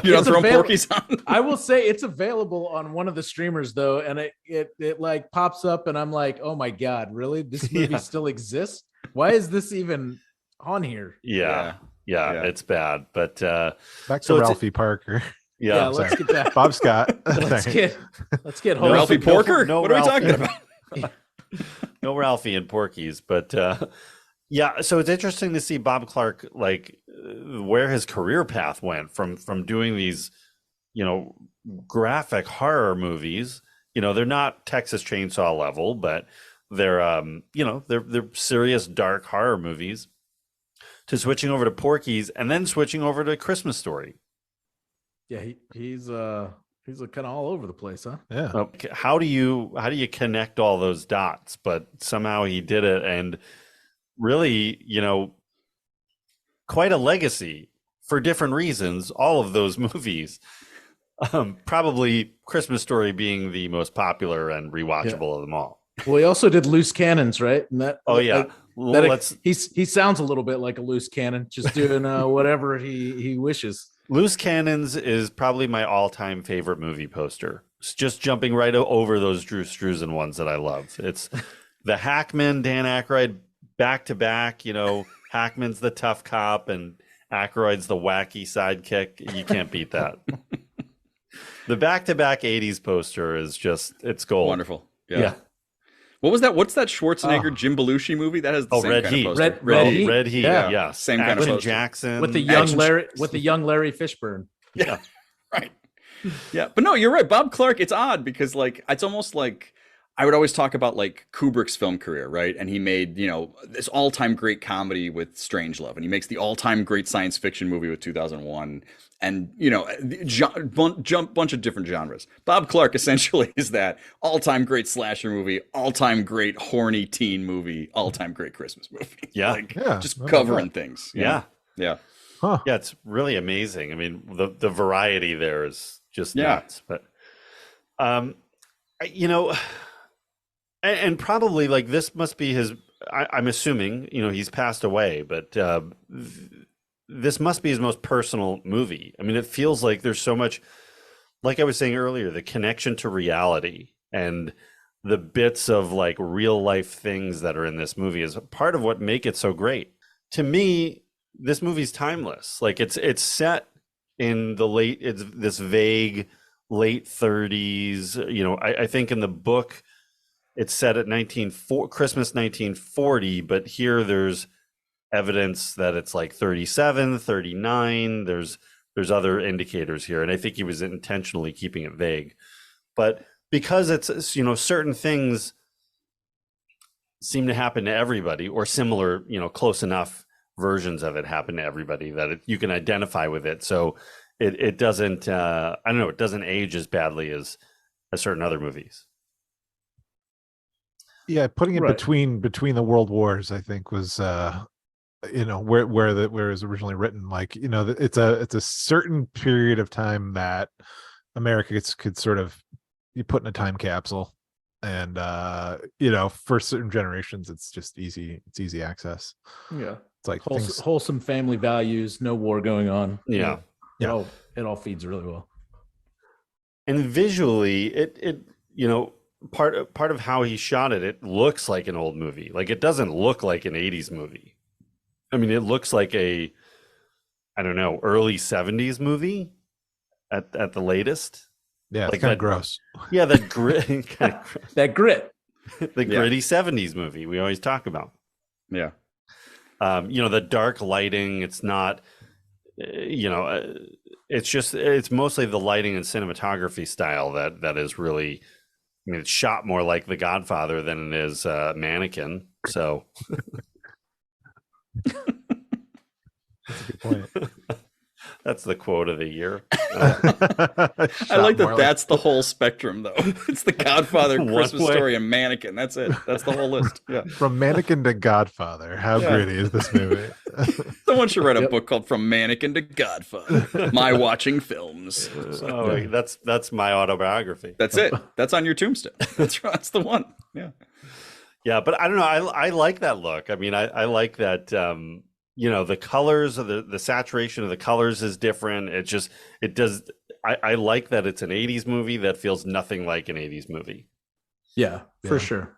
You don't It's throw avail- Porky's on? I will say it's available on one of the streamers though, and it like pops up, and I'm like, oh my God, really? This movie Yeah. still exists? Why is this even on here? Yeah. Yeah. It's bad. But Back to So it's- Ralphie Parker. yeah. Let's get back. Bob Scott. Let's Sorry. get No, Ralphie wholesome. Porker? no What are we Ralphie. talking about? No Ralphie and Porky's, but yeah, so it's interesting to see Bob Clark where his career path went from doing these, graphic horror movies. They're not Texas Chainsaw level, but they're they're serious dark horror movies, to switching over to Porky's and then switching over to Christmas Story. Yeah, he's kind of all over the place, huh? Yeah. How do you connect all those dots? But somehow he did it, and really, quite a legacy for different reasons. All of those movies, probably Christmas Story being the most popular and rewatchable of them all. Well, he also did Loose Cannons, right? And that. Oh yeah, he sounds a little bit like a loose cannon, just doing whatever he wishes. Loose Cannons is probably my all-time favorite movie poster. It's just jumping right over those Drew Struzan ones that I love. It's the Hackman, Dan Aykroyd back to back. Hackman's the tough cop and Aykroyd's the wacky sidekick. You can't beat that. The back-to-back 80s poster is it's gold. Wonderful. Yeah. What was that? What's that Schwarzenegger Jim Belushi movie? That has the same Red kind Heat. of poster. Red Heat. Red Heat. Yeah. Yes. Same kind of Action poster. Jackson With the young Larry Fishburne. Yeah. Right. Yeah. But no, you're right. Bob Clark, it's odd because it's almost like I would always talk about Kubrick's film career, right? And he made, this all-time great comedy with Strangelove, and he makes the all-time great science fiction movie with 2001, and bunch of different genres. Bob Clark essentially is that all-time great slasher movie, all-time great horny teen movie, all-time great Christmas movie. Yeah. Just I love covering that. things. Yeah. Yeah. Huh. Yeah, it's really amazing. I mean, the variety there is just Yeah. nuts. But, and probably this must be his. I'm assuming he's passed away, but this must be his most personal movie. I mean, it feels like there's so much, like I was saying earlier, the connection to reality and the bits of real life things that are in this movie is part of what make it so great. To me, this movie's timeless. It's set in it's this vague late 30s. I think in the book it's set at Christmas 1940, but here there's evidence that it's 37, 39. There's other indicators here, and I think he was intentionally keeping it vague. But because it's certain things seem to happen to everybody, or similar, close enough versions of it happen to everybody that you can identify with it. So it doesn't I don't know, it doesn't age as badly as certain other movies. Yeah, putting it Right. between the world wars, I think was where it was originally written. It's a certain period of time that America could sort of you put in a time capsule, and you know, for certain generations, it's just easy. It's easy access. Yeah. It's like Wholesome family values, no war going on. Yeah. It all feeds really well. And visually, it you know, part of how he shot it, it looks like an old movie. Like, it doesn't look like an 80s movie. I mean, it looks like a, I don't know, early 70s movie at the latest. Yeah, it's like kind that, of gross. Yeah, that grit, That grit. the gritty 70s movie we always talk about. Yeah. You know, the dark lighting, it's not, you know, it's mostly the lighting and cinematography style that is really, I mean, it's shot more like The Godfather than it is Mannequin. So That's a good point. that's the quote of the year. I like that. That's the whole spectrum, though. It's The Godfather, Christmas Story, and Mannequin. That's it. That's the whole list. Yeah. From Mannequin to Godfather. How gritty is this movie? Someone should write a book called From Mannequin to Godfather. My watching films. Oh, that's my autobiography. That's it. That's on your tombstone. That's the one. Yeah. Yeah, but I don't know. I like that look. I mean, I like that. You know, the colors of the saturation of the colors is different. It does. I like that it's an 80s movie that feels nothing like an 80s movie. Yeah, for sure.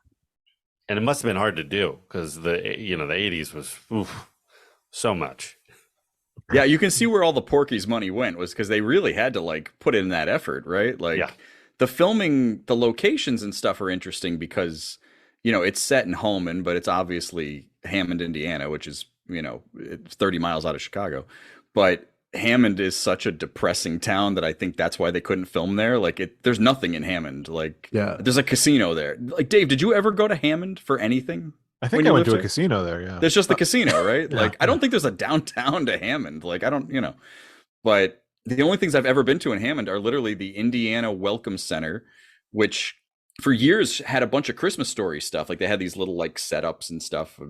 And it must have been hard to do because the 80s was so much. Yeah, you can see where all the Porky's money went was because they really had to like put in that effort, right? Like the filming, the locations and stuff are interesting because, you know, it's set in Holman, but it's obviously Hammond, Indiana, which is, you know, it's 30 miles out of Chicago. But Hammond is such a depressing town that I think that's why they couldn't film there. Like, there's nothing in Hammond. Like, there's a casino there. Like, Dave, did you ever go to Hammond for anything? I think I went to a casino there. Yeah, there's just the casino, right? Like, I don't think there's a downtown to Hammond. Like, I don't, you know, but the only things I've ever been to in Hammond are literally the Indiana Welcome Center, which for years had a bunch of Christmas Story stuff. Like, they had these little like setups and stuff,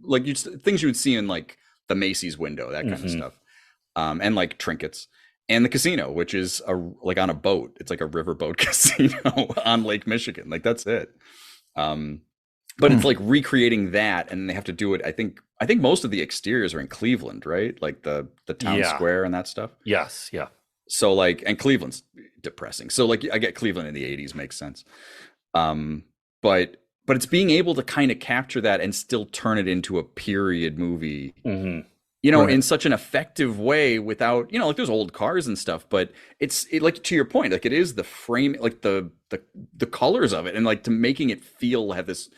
like things you would see in like the Macy's window, that kind of stuff, and like trinkets. And the casino, which is like on a boat. It's like a riverboat casino on Lake Michigan. Like, that's it. But it's like recreating that, and they have to do it. I think most of the exteriors are in Cleveland, right? Like the town square and that stuff. Yes, yeah. So like, and Cleveland's depressing. So like, I get Cleveland in the 80s makes sense. But it's being able to kind of capture that and still turn it into a period movie, you know, in such an effective way without, you know, like there's old cars and stuff, but it's like, to your point, like it is the frame, like the colors of it, and like to making it have this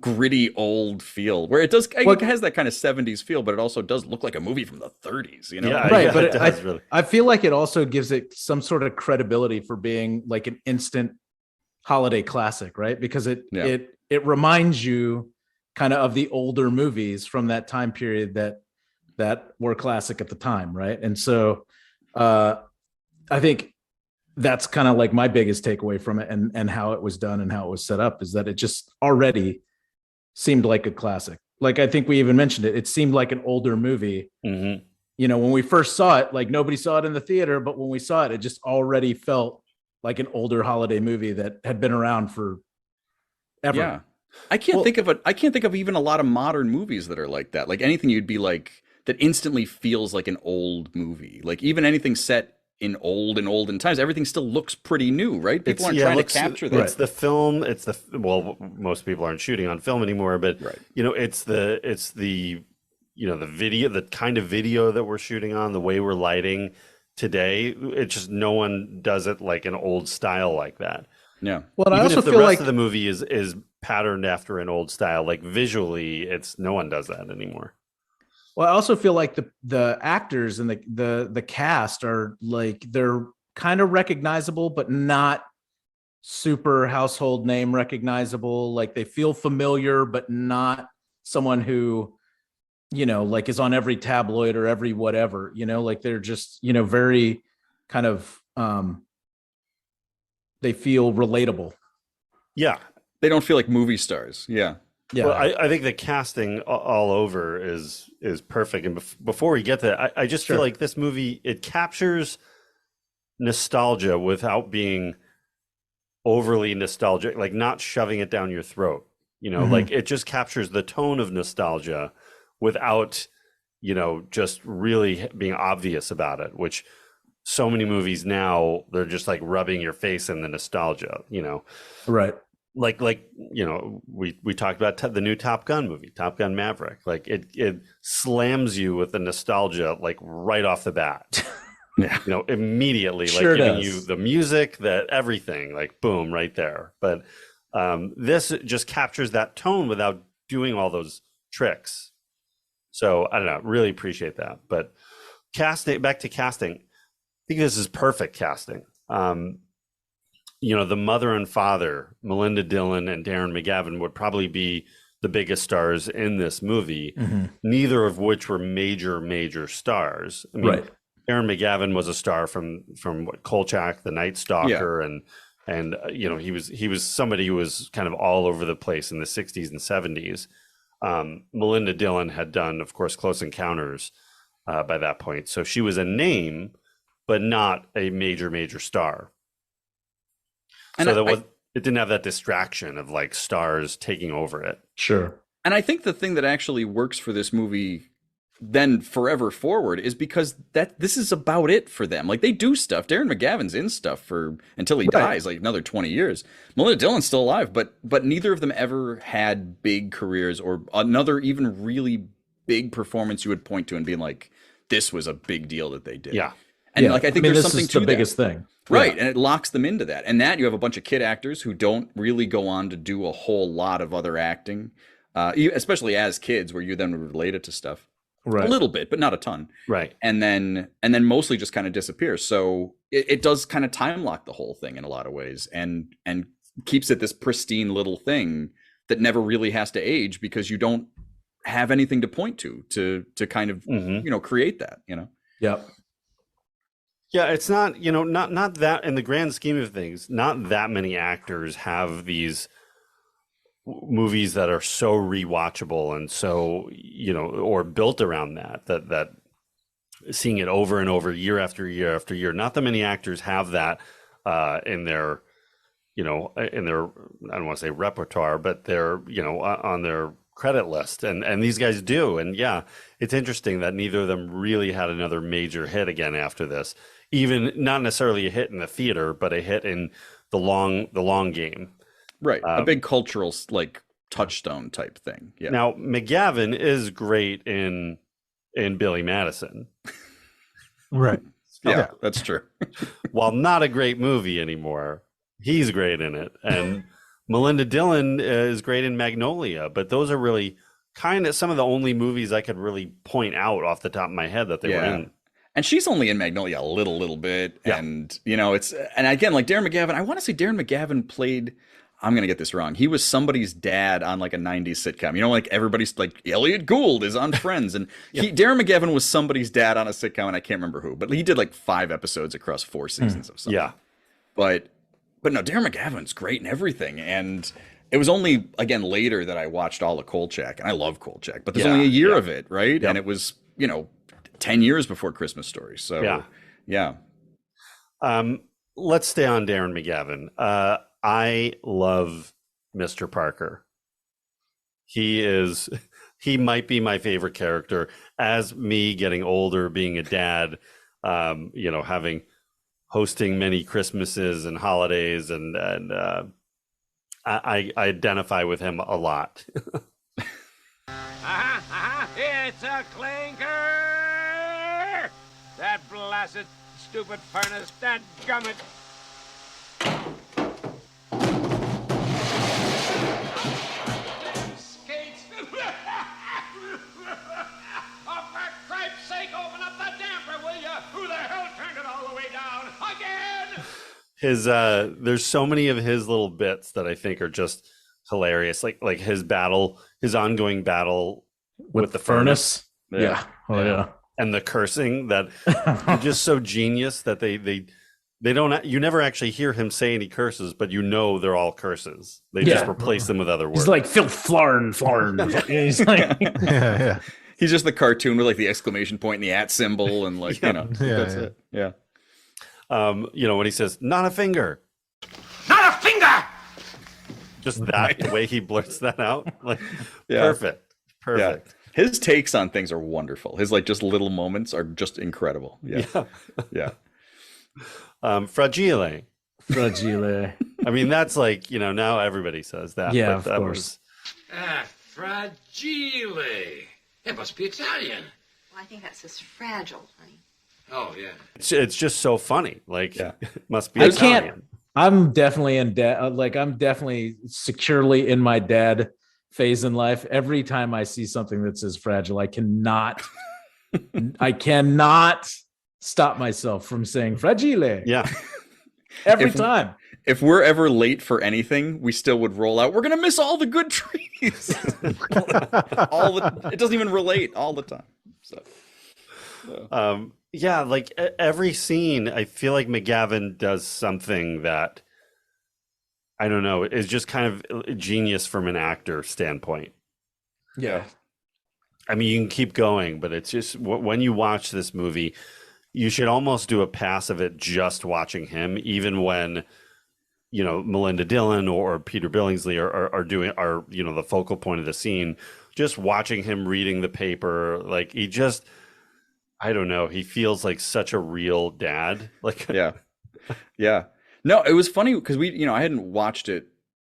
gritty old feel where it does, it has that kind of 70s feel, but it also does look like a movie from the 30s, you know? Yeah, right. But I feel like it also gives it some sort of credibility for being like an instant holiday classic, right? Because it reminds you kind of the older movies from that time period that were classic at the time, right? And so I think that's kind of like my biggest takeaway from it, and how it was done and how it was set up, is that it just already seemed like a classic. Like, I think we even mentioned it seemed like an older movie. You know, when we first saw it, like nobody saw it in the theater, but when we saw it, it just already felt like an older holiday movie that had been around for ever. Yeah. I can't think of even a lot of modern movies that are like that. Like anything you'd be like, that instantly feels like an old movie. Like even anything set in olden times, everything still looks pretty new, right? People aren't trying to capture that. It's the film. Well, most people aren't shooting on film anymore, but you know, it's the you know, the video, the kind of video that we're shooting on, the way we're lighting today. It's just, no one does it like an old style like that. Yeah. Well, I also if the feel rest like of the movie is patterned after an old style, like visually, no one does that anymore. Well, I also feel like the actors and the cast are like, they're kind of recognizable, but not super household name recognizable. Like they feel familiar, but not someone who, you know, like is on every tabloid or every whatever, you know, like they're just, you know, very kind of, they feel relatable. Yeah. They don't feel like movie stars. Yeah. Yeah. Well, I think the casting all over is perfect. And before we get to that, I just feel like this movie, it captures nostalgia without being overly nostalgic, like not shoving it down your throat. Like it just captures the tone of nostalgia without, just really being obvious about it, which so many movies now, they're just like rubbing your face in the nostalgia, Right. Like we talked about the new Top Gun movie, Top Gun Maverick. Like it slams you with the nostalgia like right off the bat. Yeah. Immediately, Sure like giving does. you the music, that everything, like boom, right there. But this just captures that tone without doing all those tricks. So I don't know, really appreciate that. But back to casting, I think this is perfect casting. The mother and father, Melinda Dillon and Darren McGavin, would probably be the biggest stars in this movie, neither of which were major stars. I mean, Right. Darren McGavin was a star from Kolchak, The Night Stalker, and he was somebody who was kind of all over the place in the 60s and 70s. Melinda Dillon had done, of course, Close Encounters by that point, so she was a name, but not a major star. And so it didn't have that distraction of like stars taking over it. Sure. And I think the thing that actually works for this movie then forever forward is because this is about it for them. Like they do stuff. Darren McGavin's in stuff until he dies, like another 20 years. Melinda Dillon's still alive, but neither of them ever had big careers or another even really big performance you would point to and being like, this was a big deal that they did. Yeah. And like I think there's this something is to the biggest thing. Right. Yeah. And it locks them into that. And that you have a bunch of kid actors who don't really go on to do a whole lot of other acting, especially as kids where you then relate it to stuff. Right. A little bit, but not a ton. Right. And then mostly just kind of disappears. So it does kind of time lock the whole thing in a lot of ways and keeps it this pristine little thing that never really has to age because you don't have anything to point to kind of, create that, Yep. Yeah, it's not, not that in the grand scheme of things, not that many actors have these movies that are so rewatchable and so, or built around that seeing it over and over year after year after year. Not that many actors have that in their, I don't want to say repertoire, but they're, on their credit list. And these guys do. And yeah, it's interesting that neither of them really had another major hit again after this. Even not necessarily a hit in the theater, but a hit in the long game. Right. A big cultural like touchstone type thing. Yeah. Now McGavin is great in Billy Madison. Right. Yeah, that's true. While not a great movie anymore, he's great in it. And Melinda Dillon is great in Magnolia, but those are really kind of some of the only movies I could really point out off the top of my head that they were in. And she's only in Magnolia a little bit. Yeah. And, and again, like Darren McGavin, I want to say Darren McGavin played, I'm going to get this wrong. He was somebody's dad on like a 90s sitcom. Like everybody's like, Elliot Gould is on Friends. And Darren McGavin was somebody's dad on a sitcom, and I can't remember who, but he did like 5 episodes across 4 seasons of something. Yeah. But no, Darren McGavin's great in everything. And it was only, again, later that I watched all of Kolchak, and I love Kolchak, but there's only a year of it, right? Yep. And it was, 10 years before Christmas Story. So, yeah. Let's stay on Darren McGavin. I love Mr. Parker. He might be my favorite character. As me getting older, being a dad, hosting many Christmases and holidays, and I identify with him a lot. It's a clinker! That blasted stupid furnace, that gummit! Skates! Oh, for cripe's sake, open up the damper, will ya? Who the hell turned it all the way down? Again! There's so many of his little bits that I think are just hilarious. Like his ongoing battle with the furnace. Yeah. Oh yeah. And the cursing that just so genius that they don't, you never actually hear him say any curses, but they're all curses. They just replace them with other words. He's like Phil Flarn. He's like Yeah. He's just the cartoon with like the exclamation point and the at symbol and like, that's it. Yeah. When he says, not a finger. Not a finger! Just that way he blurts that out. Like Yeah. perfect. Yeah. His takes on things are wonderful. His like just little moments are just incredible. Yeah. Yeah. Fragile. Fragile. I mean, that's like, now everybody says that. Yeah, but of that course. Fragile. It must be Italian. Well, I think that says fragile, honey. Oh, yeah. It's just so funny. Like, Yeah. it must be I Italian. can't. I'm definitely in dad. Like I'm definitely securely in my dad phase in life. Every time I see something that says fragile, I cannot stop myself from saying fragile. Yeah. Every time. If we're ever late for anything, we still would roll out. We're gonna miss all the good trees. It doesn't even relate all the time. So. Yeah, like every scene, I feel like McGavin does something that, I don't know, is just kind of genius from an actor standpoint. Yeah. I mean, you can keep going, but it's just when you watch this movie, you should almost do a pass of it just watching him, even when, Melinda Dillon or Peter Billingsley are the focal point of the scene. Just watching him reading the paper, like he just, I don't know, he feels like such a real dad. Like, yeah. No, it was funny because I hadn't watched it.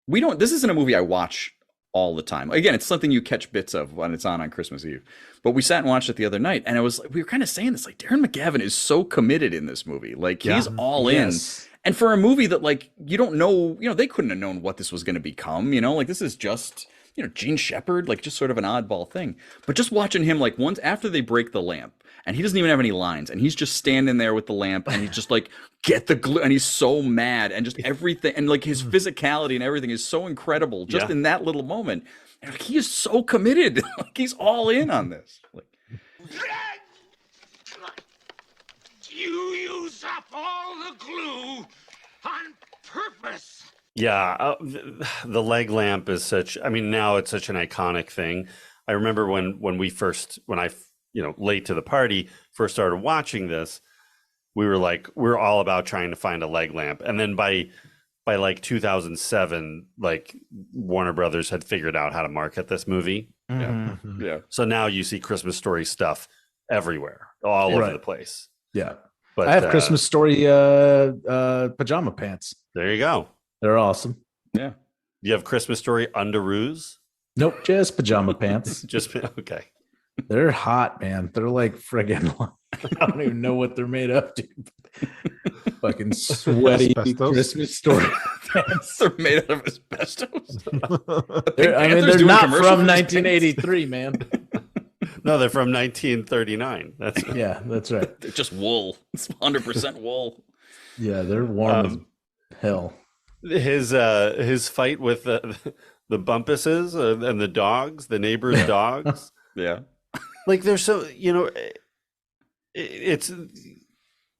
This isn't a movie I watch all the time. Again, it's something you catch bits of when it's on Christmas Eve. But we sat and watched it the other night, and we were kind of saying this, like Darren McGavin is so committed in this movie. Like he's all in. And for a movie that like, you don't know, they couldn't have known what this was going to become, like this is just, Gene Shepherd, like just sort of an oddball thing. But just watching him like once after they break the lamp, and he doesn't even have any lines, and he's just standing there with the lamp, and he's just like, get the glue, and he's so mad, and just everything, and like his physicality and everything is so incredible just in that little moment. And like, he is so committed. Like he's all in on this. Like, You use up all the glue on purpose. yeah, the leg lamp is now it's such an iconic thing. I remember when I late to the party, first started watching this, we're all about trying to find a leg lamp. And then by like 2007, like Warner Brothers had figured out how to market this movie. Mm-hmm. yeah. So now you see Christmas Story stuff everywhere, all over the place. Yeah. But I have Christmas Story pajama pants. There you go. They're awesome. Yeah. You have Christmas Story underoos? Nope, just pajama pants. Just okay. They're hot, man. They're like friggin' I don't even know what they're made of, dude. Fucking sweaty Asbestos? Christmas Story pants. They're made out of asbestos. They're not from 1983, man. No, they're from 1939. That's right. They're just wool. It's 100% wool. Yeah, they're warm as hell. His fight with the Bumpuses and the dogs, the neighbors' dogs. Yeah. Like they're so, it's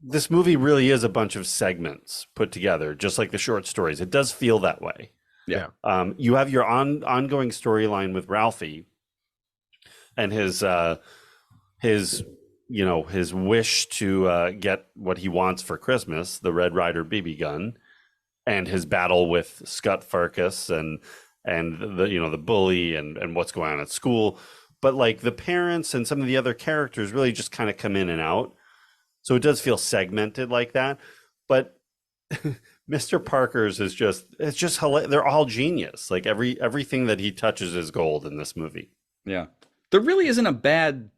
this movie really is a bunch of segments put together, just like the short stories. It does feel that way. Yeah. You have your ongoing storyline with Ralphie and his wish to get what he wants for Christmas, the Red Ryder BB gun, and his battle with Scott Farkas and the bully and what's going on at school. But like the parents and some of the other characters really just kind of come in and out. So it does feel segmented like that. But Mr. Parker's it's just hilarious. They're all genius. Like everything that he touches is gold in this movie. Yeah. There really isn't a bad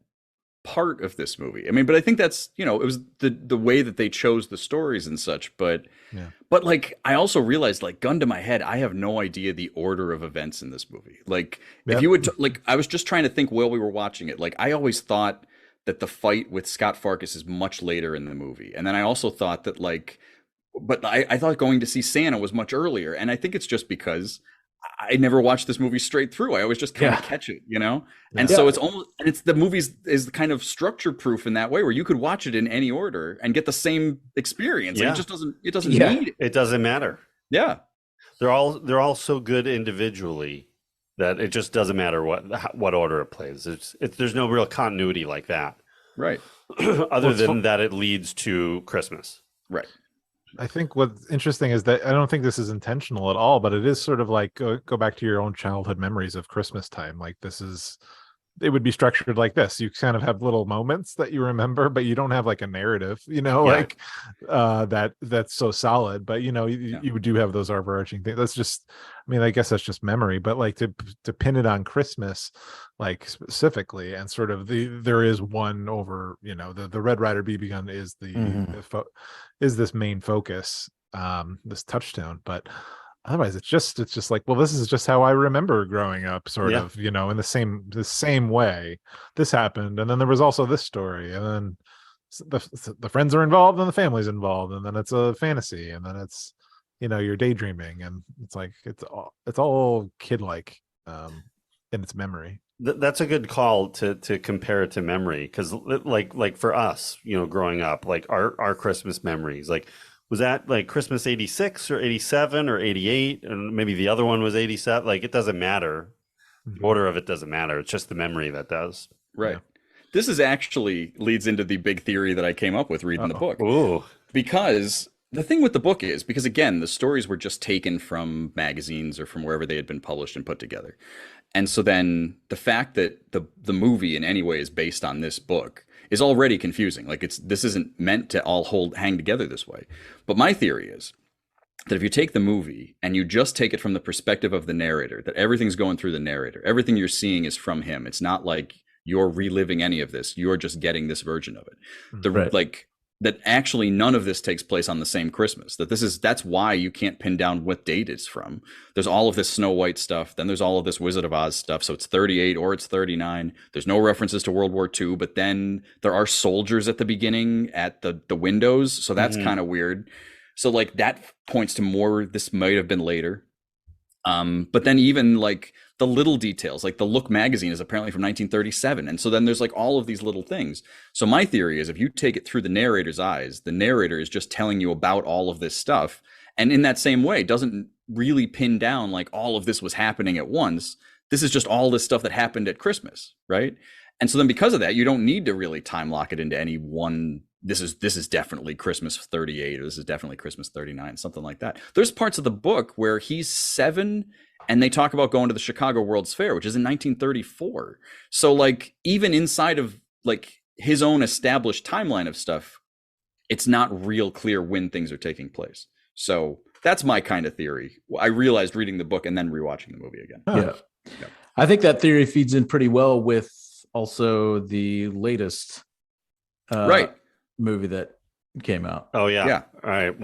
part of this movie. I mean, but I think that's, it was the way that they chose the stories and such, but like I also realized, like, gun to my head, I have no idea the order of events in this movie. Like if you would like, I was just trying to think while we were watching it. Like I always thought that the fight with Scott Farkas is much later in the movie. And then I also thought that but I thought going to see Santa was much earlier. And I think it's just because I never watched this movie straight through. I always just kind of catch it, And so it's the movies is kind of structure proof in that way where you could watch it in any order and get the same experience. Yeah. Like it doesn't need it. It doesn't matter. Yeah. They're all so good individually that it just doesn't matter what order it plays. There's no real continuity like that. Right. Other than that it leads to Christmas. Right. I think what's interesting is that I don't think this is intentional at all, but it is sort of like go back to your own childhood memories of Christmas time. Like this is, it would be structured like this. You kind of have little moments that you remember, but you don't have like a narrative, like that's so solid. But you do have those overarching things. That's just, I mean, I guess that's just memory, but like to pin it on Christmas, like specifically, and sort of there is one over, the Red Ryder BB gun is is this main focus, this touchstone, but otherwise it's just like, well, this is just how I remember growing up, sort of, in the same way this happened, and then there was also this story, and then the friends are involved and the family's involved, and then it's a fantasy, and then it's you're daydreaming, and it's like it's all kid like in its memory. That's a good call to compare it to memory, because like for us, growing up, like our Christmas memories, like was that like Christmas 86 or 87 or 88, and maybe the other one was 87. Like it doesn't matter. The order of it doesn't matter. It's just the memory that does. Right. Yeah. This is actually leads into the big theory that I came up with reading the book. Ooh. Because the thing with the book is, because again, the stories were just taken from magazines or from wherever they had been published and put together. And so then the fact that the movie in any way is based on this book is already confusing. Like this isn't meant to all hang together this way. But my theory is that if you take the movie and you just take it from the perspective of the narrator, that everything's going through the narrator, everything you're seeing is from him. It's not like you're reliving any of this. You're just getting this version of it. Like that actually none of this takes place on the same Christmas. That's why you can't pin down what date it's from. There's all of this Snow White stuff. Then there's all of this Wizard of Oz stuff. So it's 38 or it's 39. There's no references to World War II, but then there are soldiers at the beginning at the windows. So that's kind of weird. So like that points to more, this might have been later. But then even like the little details, like the Look magazine is apparently from 1937. And so then there's like all of these little things. So my theory is if you take it through the narrator's eyes, the narrator is just telling you about all of this stuff. And in that same way, doesn't really pin down like all of this was happening at once. This is just all this stuff that happened at Christmas, right? And so then because of that, you don't need to really time lock it into any one. This is definitely Christmas 38, or this is definitely Christmas 39, something like that. There's parts of the book where he's 7 and they talk about going to the Chicago World's Fair, which is in 1934. So like even inside of like his own established timeline of stuff, it's not real clear when things are taking place. So that's my kind of theory. I realized reading the book and then rewatching the movie again. Yeah. I think that theory feeds in pretty well with also the latest movie that came out. Oh yeah. All right.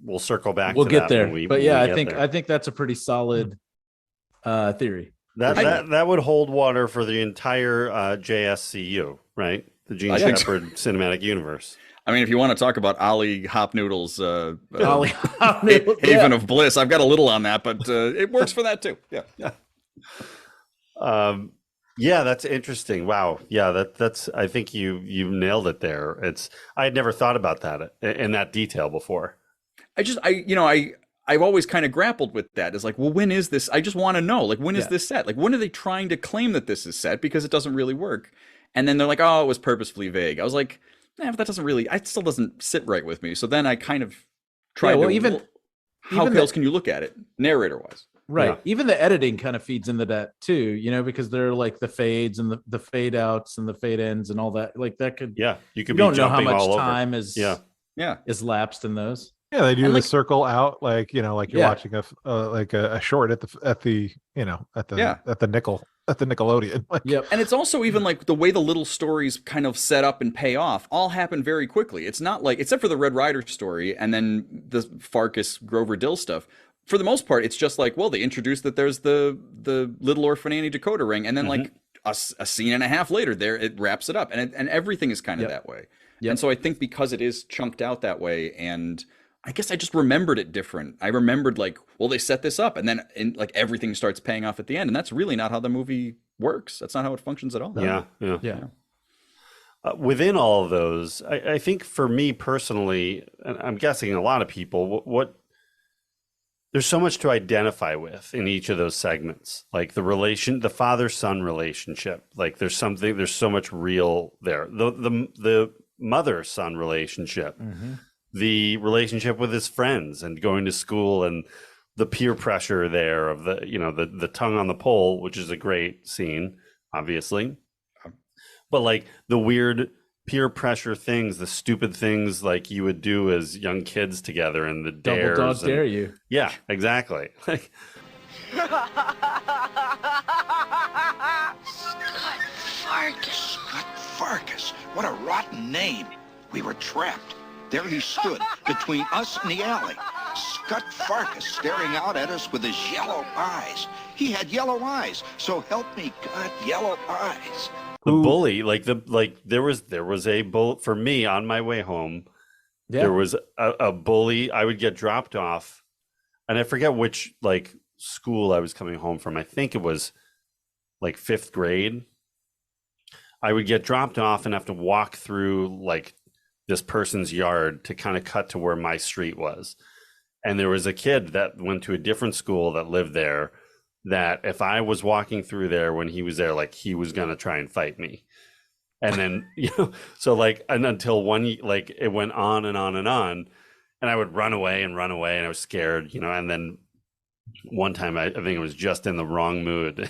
We'll circle back. We'll to get that there. But yeah, I think that's a pretty solid theory. That would hold water for the entire JSCU, right? The Gene Shepard Cinematic Universe. I mean, if you want to talk about Ollie Hop Noodle's Ollie Hop Noodle, Haven of Bliss, I've got a little on that, but it works for that too. Yeah. Yeah, that's interesting. Wow. Yeah, that's. I think you nailed it there. I had never thought about that in that detail before. I've always kind of grappled with that. It's like, well, when is this? I just want to know, like, when is this set? Like, when are they trying to claim that this is set? Because it doesn't really work. And then they're like, oh, it was purposefully vague. I was like, but that doesn't really. It still doesn't sit right with me. So then I kind of tried to. How else can you look at it, narrator wise? Right. Yeah. Even the editing kind of feeds into that too, because they're like the fades and the fade outs and the fade ends and all that. Like that could. Yeah, you could. You don't know how much time is. Yeah. Is lapsed in those. Yeah, they do the circle out, like like you're watching a short at the Nickelodeon. Yep. And it's also even like the way the little stories kind of set up and pay off all happen very quickly. It's not like, except for the Red Ryder story and then the Farkas Grover Dill stuff. For the most part, it's just like, well, they introduced that there's the Little Orphan Annie Dakota ring, and then like a scene and a half later, there it wraps it up, and everything is kind of that way. Yep. And so I think because it is chunked out that way, and I guess I just remembered it different. I remembered like, well, they set this up, and then like everything starts paying off at the end, and that's really not how the movie works. That's not how it functions at all. Yeah. Within all of those, I think for me personally, and I'm guessing a lot of people, what there's so much to identify with in each of those segments, like the father-son relationship. Like there's so much real there. The mother-son relationship, the relationship with his friends and going to school and the peer pressure there of the tongue on the pole, which is a great scene, obviously. But like the weird peer pressure things, the stupid things like you would do as young kids together, and the dares. Double dog dare you. Yeah, exactly. Like, Scott Farkas. What a rotten name. We were trapped. There he stood between us and the alley. Scott Farkas staring out at us with his yellow eyes. He had yellow eyes, so help me God, yellow eyes. the bully, there was a bull for me on my way home. Yeah. There was a bully. I would get dropped off, and I forget which like school I was coming home from. I think it was like 5th grade. I would get dropped off and have to walk through like this person's yard to kind of cut to where my street was. And there was a kid that went to a different school that lived there, that if I was walking through there when he was there, like he was going to try and fight me. And then, so like, and until like it went on and on and on, and I would run away and I was scared, and then one time I think it was just in the wrong mood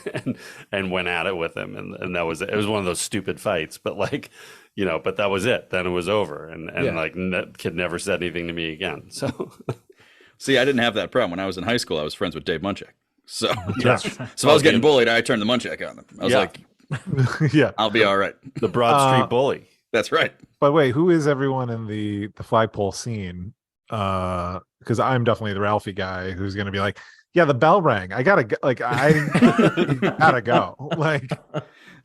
and went at it with him. And that was it. It was one of those stupid fights, but like, but that was it. Then it was over. And like that kid never said anything to me again. So See, I didn't have that problem. When I was in high school, I was friends with Dave Munchak. So, yeah. so if I was getting bullied, I turned the Munchak on them. I was like, Yeah. I'll be all right. The Broad Street bully. That's right. But wait, who is everyone in the flagpole scene? Because I'm definitely the Ralphie guy who's going to be like, yeah, the bell rang. I gotta go. Like, I gotta go. Like,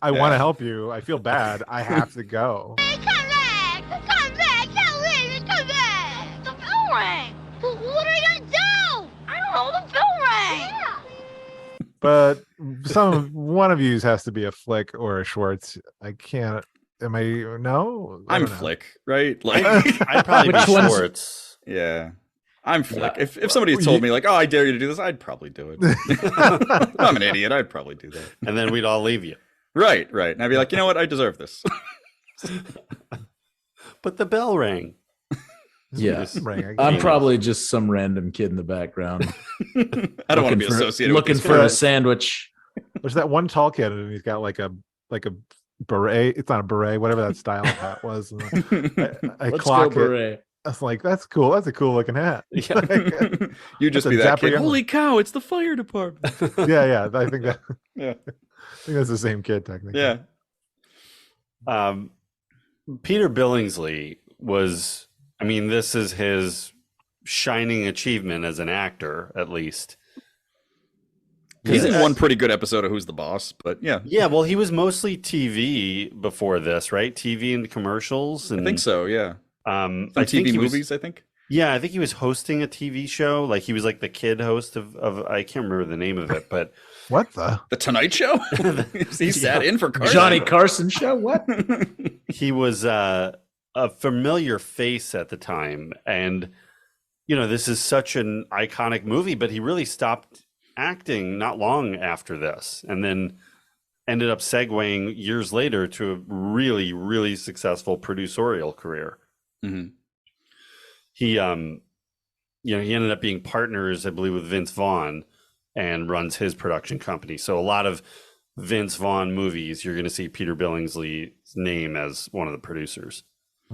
I want to help you. I feel bad. I have to go. Come back! Come back! Come back! Come back! The bell rang. What are you gonna do? I don't know. The bell rang. Yeah. But one of you has to be a Flick or a Schwartz. I can't. Am I? No, I I'm don't know. Flick, right? Like, I'd probably be Which one's- Schwartz. yeah. I'm Flick. If somebody had told me like, oh, I dare you to do this, I'd probably do it. I'm an idiot. I'd probably do that. And then we'd all leave you. Right. And I'd be like, you know what? I deserve this. But the bell rang. Yeah. Rang. I'm probably just some random kid in the background. I don't want to be associated looking with for a this. sandwich. There's that one tall kid, and he's got like a beret. It's not a beret, whatever that style of hat was. I Let's clock go, it. Beret. I was like, that's cool. That's a cool looking hat. Yeah. You just That's a be that dapper kid. young Holy cow! It's the fire department. Yeah. I think that. Yeah. I think that's the same kid technically. Yeah. Peter Billingsley was, I mean, this is his shining achievement as an actor, at least. He's in one pretty good episode of Who's the Boss, but yeah. Yeah, well, he was mostly TV before this, right? TV and commercials. And, I think so, yeah. Some On TV movies, I think. Yeah, I think he was hosting a TV show. Like he was like the kid host of I can't remember the name of it, but What the? The Tonight Show? He sat in for Carson. Johnny Carson show? What? he was a familiar face at the time. And, this is such an iconic movie, but he really stopped acting not long after this, and then ended up segueing years later to a really, really successful producerial career. Mm-hmm. He, he ended up being partners, I believe, with Vince Vaughn, and runs his production company. So a lot of Vince Vaughn movies, you're going to see Peter Billingsley's name as one of the producers.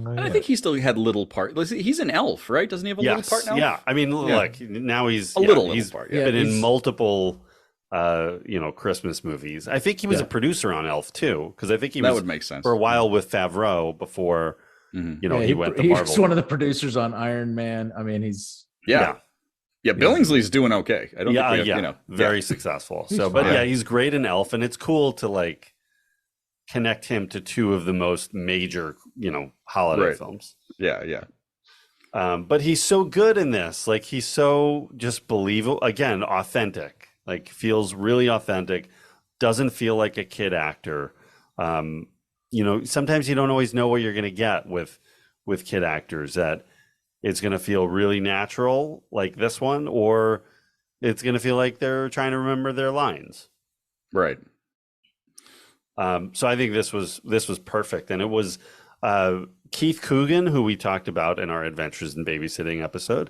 I think he still had little part. He's an elf, right? Doesn't he have a little part now? Yeah. I mean, look, now he's little part. Yeah. Been in multiple, Christmas movies. I think he was a producer on Elf too, because I think he that would make sense for a while with Favreau before, he went to He Marvel. was one of the producers on Iron Man. I mean, he's Yeah. Billingsley's doing okay. I don't think we have, very successful. So, but he's great in Elf, and it's cool to like connect him to two of the most major, holiday films. Yeah. But he's so good in this. Like he's so just believable. Again, authentic. Like feels really authentic. Doesn't feel like a kid actor. Sometimes you don't always know what you're going to get with kid actors. That it's going to feel really natural, like this one, or it's going to feel like they're trying to remember their lines. Right. So I think this was perfect, and it was Keith Coogan, who we talked about in our Adventures in Babysitting episode,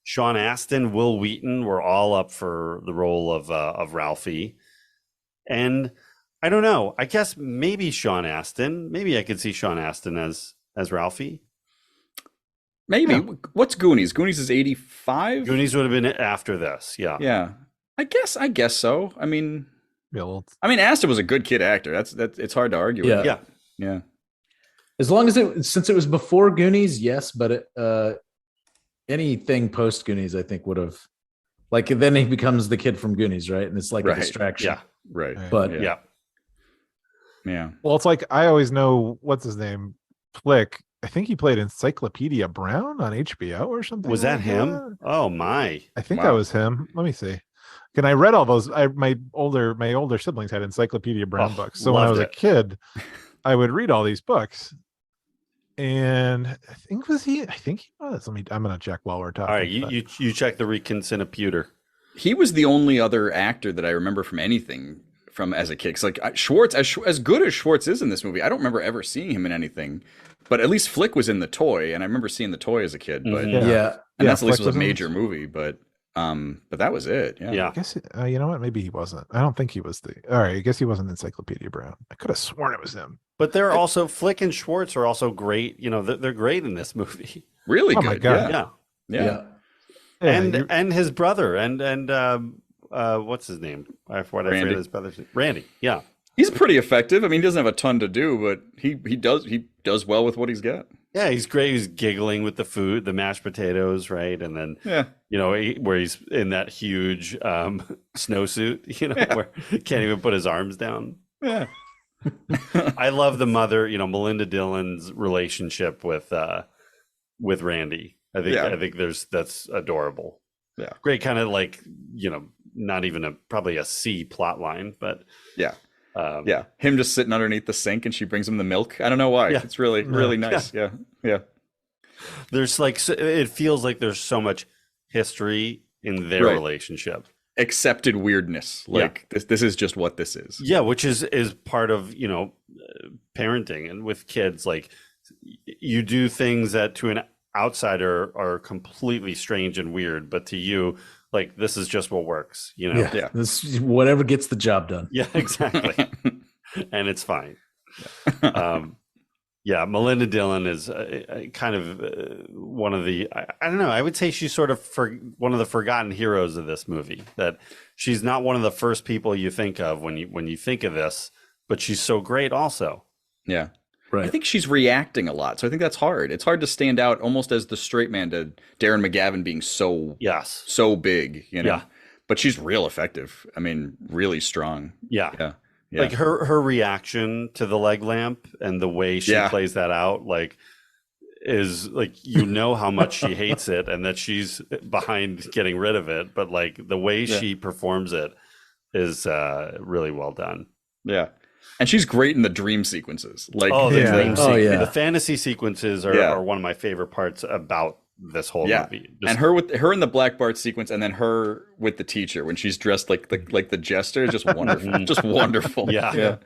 Sean Astin, Will Wheaton were all up for the role of Ralphie. And I don't know. I guess maybe Sean Astin. Maybe I could see Sean Astin as Ralphie. Maybe. Yeah. What's Goonies? Goonies is 85? Goonies would have been after this. Yeah. Yeah. I guess so. I mean, Astin was a good kid actor. That's it's hard to argue with. Yeah. Yeah. As long as since it was before Goonies, yes, but anything post Goonies, I think would have, like, then he becomes the kid from Goonies, right? And it's like a distraction. Yeah. Right. But Yeah. Yeah. Well, it's like I always know what's his name, Flick. I think he played Encyclopedia Brown on HBO or something. Was that like him? that. Oh my! I think that was him. Let me see. Can I read all those? My older siblings had Encyclopedia Brown books, so when I was a kid, I would read all these books. And I think he was. I'm gonna check while we're talking. All right, you check the ReconCinemation. He was the only other actor that I remember from anything from as a kid. 'Cause like Schwartz, as good as Schwartz is in this movie, I don't remember ever seeing him in anything. But at least Flick was in The Toy, and I remember seeing The Toy as a kid. But and that's at least was a major movie. But that was it. Yeah. I guess you know what? Maybe he wasn't. I don't think he was all right. I guess he wasn't Encyclopedia Brown. I could have sworn it was him. But they're also Flick and Schwartz are also great. You know, they're great in this movie. Really good. My God. Yeah. And his brother and what's his name? I forget his brother's name. Randy. Yeah. He's pretty effective. I mean, he doesn't have a ton to do, but he does well with what he's got. Yeah, he's great. He's giggling with the food, the mashed potatoes, right? And then, you know, where he's in that huge snowsuit, you know, where he can't even put his arms down. Yeah. I love the mother, you know, Melinda Dillon's relationship with Randy. I think that's adorable. Yeah. Great kind of like, you know, not even probably a C plot line, but yeah. Him just sitting underneath the sink and she brings him the milk. I don't know why. It's really nice. Yeah. There's like, it feels like there's so much history in their relationship. Accepted weirdness. Like this is just what this is. Yeah. Which is part of, you know, parenting, and with kids, like you do things that to an outsider are completely strange and weird, but to you, like, this is just what works, you know? Yeah. This is whatever gets the job done. Yeah, exactly. And it's fine. Melinda Dillon is kind of one of the, I don't know, I would say she's sort of one of the forgotten heroes of this movie, that she's not one of the first people you think of when you think of this, but she's so great also. Yeah. Right. I think she's reacting a lot, so I think that's hard. It's hard to stand out almost as the straight man to Darren McGavin being so big, you know. Yeah. But she's real effective. I mean, really strong. Yeah. Like her reaction to the leg lamp and the way she plays that out, like, is like, you know how much she hates it and that she's behind getting rid of it, but like the way she performs it is really well done. Yeah. And she's great in the dream sequences. Like, the fantasy sequences are one of my favorite parts about this whole movie. And her in the Black Bart sequence, and then her with the teacher when she's dressed like the jester, is just wonderful. Just wonderful. Yeah.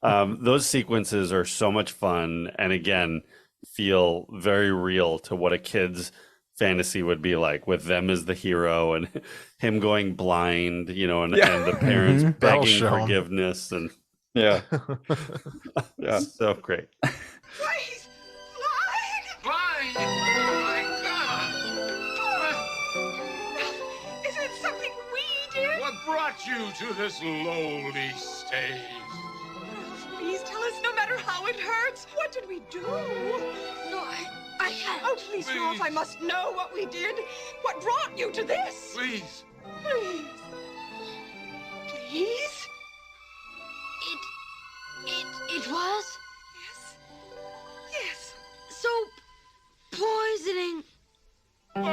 Those sequences are so much fun, and again, feel very real to what a kid's fantasy would be like, with them as the hero and him going blind, you know, and the parents begging forgiveness, and so great. Please, blind! Oh my God! Is it something we did? What brought you to this lowly stage? Please tell us, no matter how it hurts. What did we do? No, I can't. Oh, please, Ralph, I must know what we did. What brought you to this? Please. Please. Please? It was? Yes. Yes. Soap poisoning. How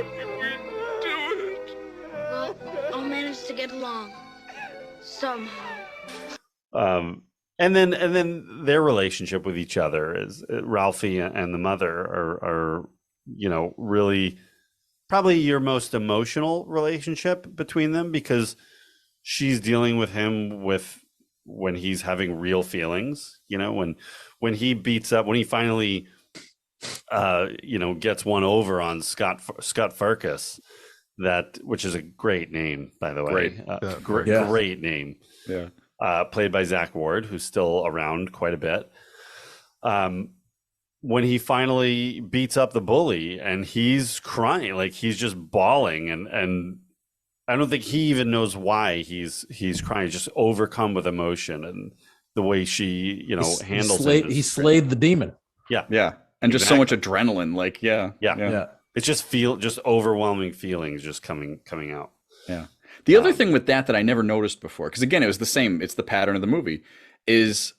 can we do it? Well, I'll manage to get along. Somehow. And then their relationship with each other is Ralphie and the mother are you know, really probably your most emotional relationship between them, because she's dealing with him when he's having real feelings, when he finally gets one over on Scott Farkas, which is a great name, by the way. Great name. Yeah. Played by Zach Ward, who's still around quite a bit. When he finally beats up the bully and he's crying, like he's just bawling, and I don't think he even knows why he's crying, just overcome with emotion, and the way she, handles it. He slayed the demon. Yeah. Yeah. And just so much adrenaline, like, yeah. It's just overwhelming feelings just coming out. Yeah. The other thing with that I never noticed before, because again, it was the same, it's the pattern of the movie, is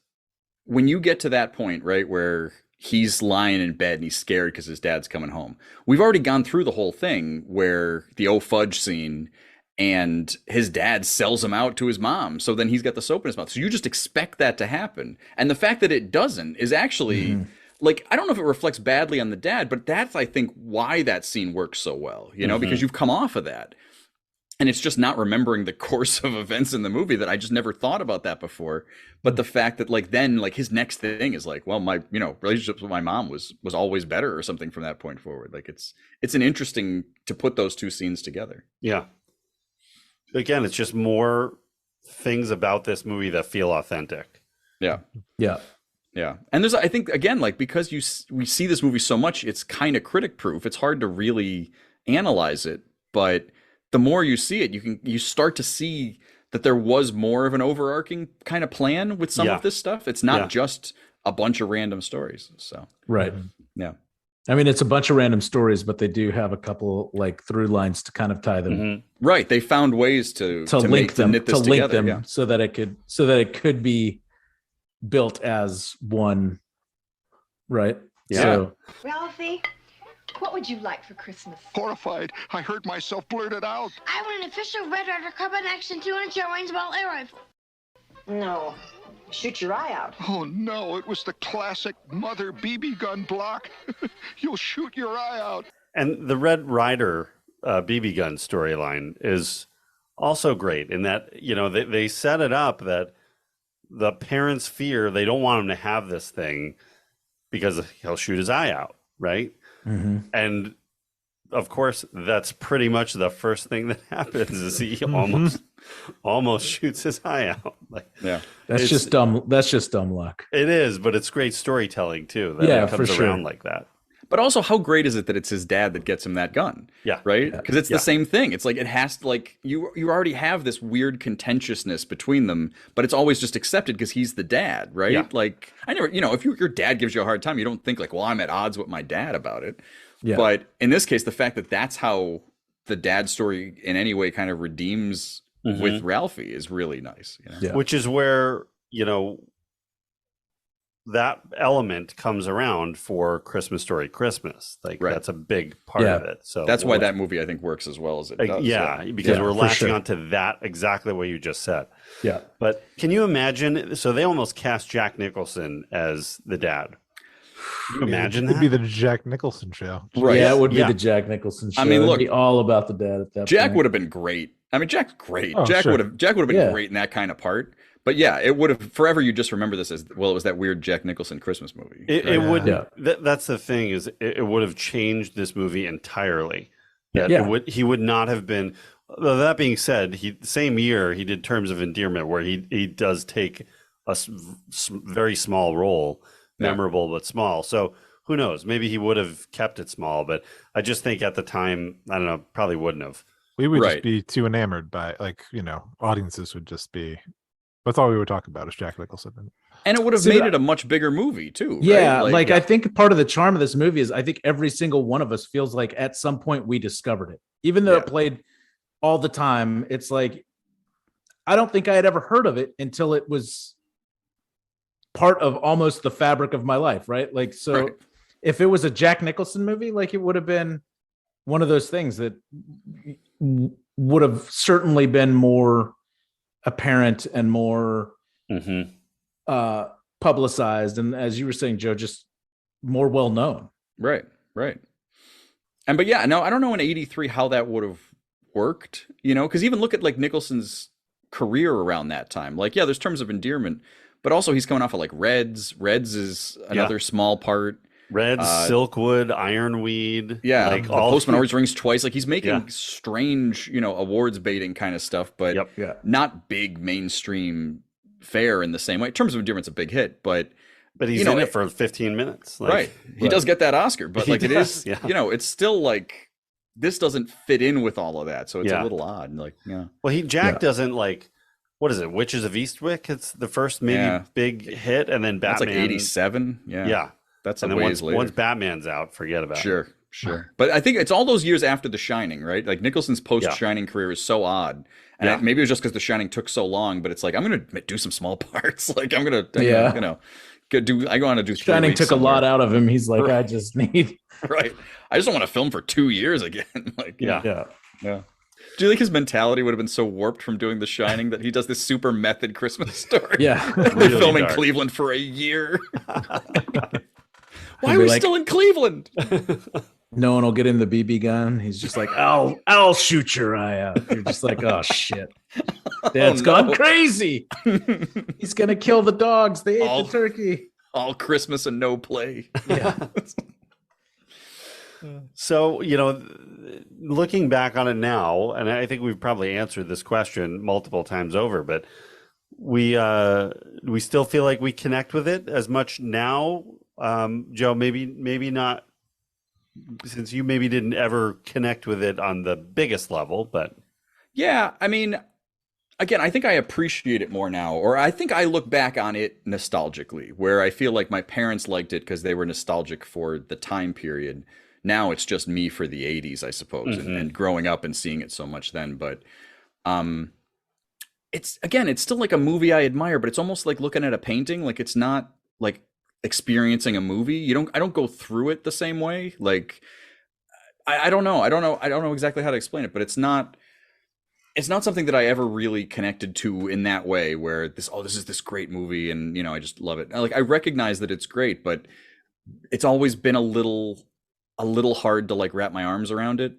when you get to that point, right, where he's lying in bed and he's scared because his dad's coming home. We've already gone through the whole thing where the oh fudge scene and his dad sells him out to his mom. So then he's got the soap in his mouth. So you just expect that to happen. And the fact that it doesn't is actually... Like, I don't know if it reflects badly on the dad, but that's, I think, why that scene works so well, because you've come off of that. And it's just not remembering the course of events in the movie that I just never thought about that before. But the fact that, then, his next thing is well, my, relationships with my mom was always better or something from that point forward. Like, it's an interesting to put those two scenes together. Yeah. Again, it's just more things about this movie that feel authentic. Yeah. Yeah. Yeah. And there's, I think, again, because we see this movie so much, it's kind of critic proof. It's hard to really analyze it, but the more you see it, you start to see that there was more of an overarching kind of plan with some of this stuff. It's not just a bunch of random stories. So, right. Yeah. I mean, it's a bunch of random stories, but they do have a couple through lines to kind of tie them. Right. They found ways to link them, knit this together, yeah. so that it could be built as one, right? Yeah. So, Ralphie, what would you like for Christmas? Horrified, I heard myself blurt it out. I want an official Red Ryder Carbine Action 2-inch range-ball air rifle. No. Shoot your eye out. Oh no, it was the classic mother BB gun block. You'll shoot your eye out. And the Red Ryder BB gun storyline is also great in that, they set it up that the parents fear they don't want him to have this thing because he'll shoot his eye out, right? And of course, that's pretty much the first thing that happens is he almost shoots his eye out. that's just dumb. That's just dumb luck. It is, but it's great storytelling too. That it comes around like that. But also, how great is it that it's his dad that gets him that gun? Yeah. Right? Because it's the same thing. It's it has to, you already have this weird contentiousness between them, but it's always just accepted because he's the dad, right? Yeah. I never, if your dad gives you a hard time, you don't think well, I'm at odds with my dad about it. Yeah. But in this case, the fact that that's how the dad story in any way kind of redeems with Ralphie is really nice. Which is where, that element comes around for Christmas Story Christmas. That's a big part of it. So that's why that movie I think works as well as it does. Because we're latching onto that exactly what you just said. Yeah. But can you imagine? So they almost cast Jack Nicholson as the dad. Can you imagine It'd be the Jack Nicholson show. Right. Yeah, it would be the Jack Nicholson show. I mean, look, it'd be all about the dad at that Jack point. would have been great. I mean, Jack's great. Oh, Jack sure. would have been great in that kind of part. But yeah, it would have forever. You just remember this as it was that weird Jack Nicholson Christmas movie. It would. That's the thing is it would have changed this movie entirely. He would not have been. Though that being said, same year he did Terms of Endearment, where he does take a very small role, memorable but small. So who knows? Maybe he would have kept it small, but I just think at the time, I don't know, probably wouldn't have. We would just be too enamored by, audiences would just be. That's all we would talk about is Jack Nicholson. And it would have made it a much bigger movie too. Yeah, right? I think part of the charm of this movie is I think every single one of us feels like at some point we discovered it. Even though it played all the time, it's I don't think I had ever heard of it until it was part of almost the fabric of my life, right? If it was a Jack Nicholson movie, it would have been one of those things that would have certainly been more apparent and more publicized, and as you were saying, Joe, just more well known. Right. And I don't know in '83 how that would have worked, because even look at Nicholson's career around that time. Like, yeah, there's terms of endearment, but also he's coming off of like Reds. Reds is another small part. Reds, Silkwood, Ironweed. Yeah, like the all Postman always rings twice. Like he's making Yeah. strange, awards baiting kind of stuff, but not big mainstream fare in the same way. Terms of Endearment's a big hit, but he's in it for 15 minutes. Like, right. He does get that Oscar, but He like it does, is, it's still like this doesn't fit in with all of that, so it's a Yeah. little odd. Like, yeah. Well, Jack doesn't like. What is it? Witches of Eastwick. It's the first maybe big hit, and then Batman. That's like 87. Yeah. Yeah. That's and a then ways later. once Batman's out, forget about it. Sure. But I think it's all those years after The Shining, right? Like Nicholson's post-Shining career is so odd. And maybe it was just because The Shining took so long, but it's like, I'm going to do some small parts. Like I'm going to, I go on to do Shining took a lot out of him. He's like, I just need. Right. I just don't want to film for 2 years again. Like, Yeah. Do you think his mentality would have been so warped from doing The Shining that he does this super method Christmas story? Yeah. We're Really filming dark. Cleveland for a year. Why are we still in Cleveland? No one will get him the BB gun. He's just like, I'll shoot your eye out. You're just like, oh shit. Dad's gone crazy. He's gonna kill the dogs. They ate the turkey. All Christmas and no play. Yeah. So, looking back on it now, and I think we've probably answered this question multiple times over, but we still feel like we connect with it as much now. Joe, maybe not, since you maybe didn't ever connect with it on the biggest level, but Yeah, I mean, again, I think I appreciate it more now, or I think I look back on it nostalgically, where I feel like my parents liked it because they were nostalgic for the time period. Now it's just me for the 80s, I suppose, and growing up and seeing it so much then. But it's still like a movie I admire, but it's almost like looking at a painting. Like it's not like experiencing a movie. I don't go through it the same way. Like I don't know exactly how to explain it, but it's not something that I ever really connected to in that way, where this is this great movie and I just love it. Like I recognize that it's great, but it's always been a little hard to like wrap my arms around it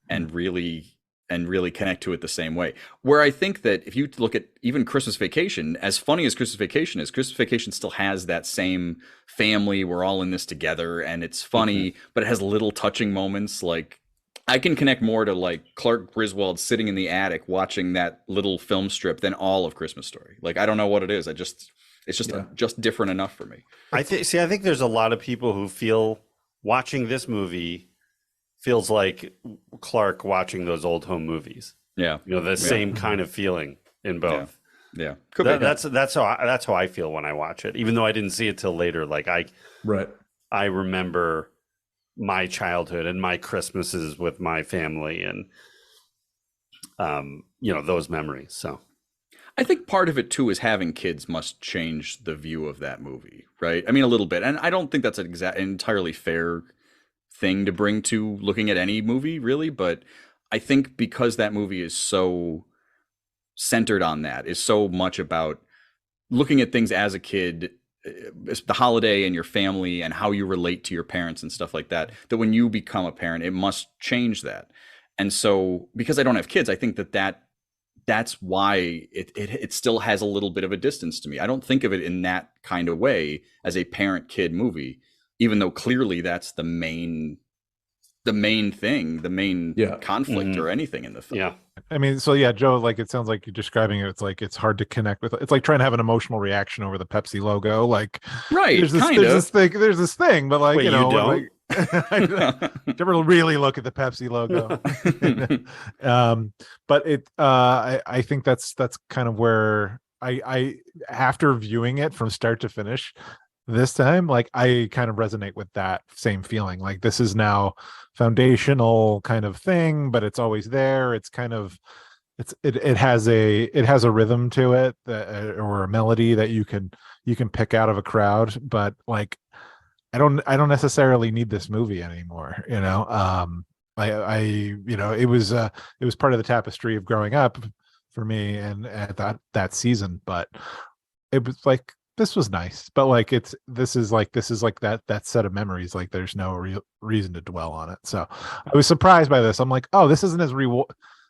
and really connect to it the same way. Where I think that if you look at even Christmas Vacation, as funny as Christmas Vacation is, Christmas Vacation still has that same family. We're all in this together and it's funny, but it has little touching moments. Like I can connect more to like Clark Griswold sitting in the attic watching that little film strip than all of Christmas Story. Like, I don't know what it is. It's just different enough for me. I think there's a lot of people who feel watching this movie feels like Clark watching those old home movies. Yeah. The same kind of feeling in both. Yeah. That's how I feel when I watch it, even though I didn't see it till later. Like I remember my childhood and my Christmases with my family and those memories. So I think part of it too is having kids must change the view of that movie, right? I mean, a little bit. And I don't think that's an entirely fair thing to bring to looking at any movie, really. But I think because that movie is so centered on that, is so much about looking at things as a kid, the holiday and your family and how you relate to your parents and stuff like that, that when you become a parent, it must change that. And so because I don't have kids, I think that's why it still has a little bit of a distance to me. I don't think of it in that kind of way as a parent-kid movie, even though clearly that's the main thing, the main conflict or anything in the film. Yeah. I mean, so yeah, Joe, like it sounds like you're describing it. It's like it's hard to connect with. It's like trying to have an emotional reaction over the Pepsi logo. Like, right? There's this thing, but like, wait, you don't? Like, never really look at the Pepsi logo. But I think that's kind of where I after viewing it from start to finish this time, like I kind of resonate with that same feeling. Like this is now foundational kind of thing, but it's always there. It's kind of it has a rhythm to it or a melody that you can pick out of a crowd. But like I don't necessarily need this movie anymore. It was part of the tapestry of growing up for me and at that season. But it was like, this was nice, but like this is like that set of memories. Like there's no real reason to dwell on it. So I was surprised by this. I'm like, oh, this isn't as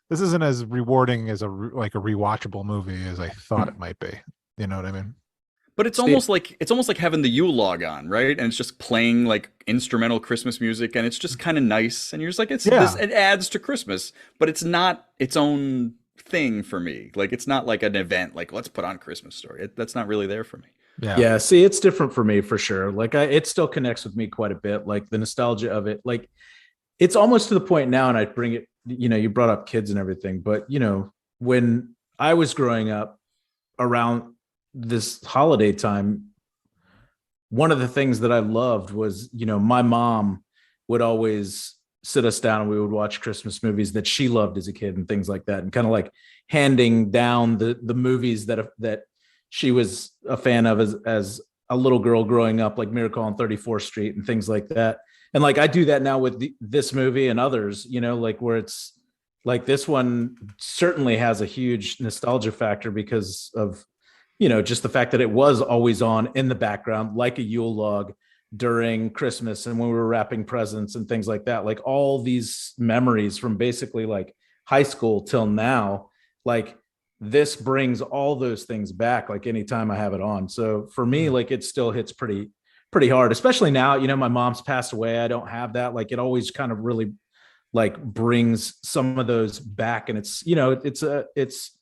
this isn't as rewarding as like a rewatchable movie as I thought it might be. You know what I mean? But it's almost like having the Yule log on, right? And it's just playing like instrumental Christmas music, and it's just kind of nice. And you're just like, it adds to Christmas, but it's not its own thing for me. Like it's not like an event. Like let's put on Christmas Story. That's not really there for me. Yeah. See, it's different for me for sure. Like it still connects with me quite a bit. Like the nostalgia of it. Like it's almost to the point now, and I bring it. You know, you brought up kids and everything, but you know, when I was growing up around this holiday time, one of the things that I loved was, you know, my mom would always sit us down and we would watch Christmas movies that she loved as a kid and things like that, and kind of like handing down the movies that she was a fan of as a little girl growing up, like Miracle on 34th Street and things like that. And like I do that now with this movie and others, you know, like where it's like this one certainly has a huge nostalgia factor because of, you know, just the fact that it was always on in the background, like a Yule log during Christmas and when we were wrapping presents and things like that. Like all these memories from basically like high school till now, like this brings all those things back, like anytime I have it on. So for me, like it still hits pretty hard, especially now, you know, my mom's passed away. I don't have that. Like it always kind of really like brings some of those back. And it's, you know, it's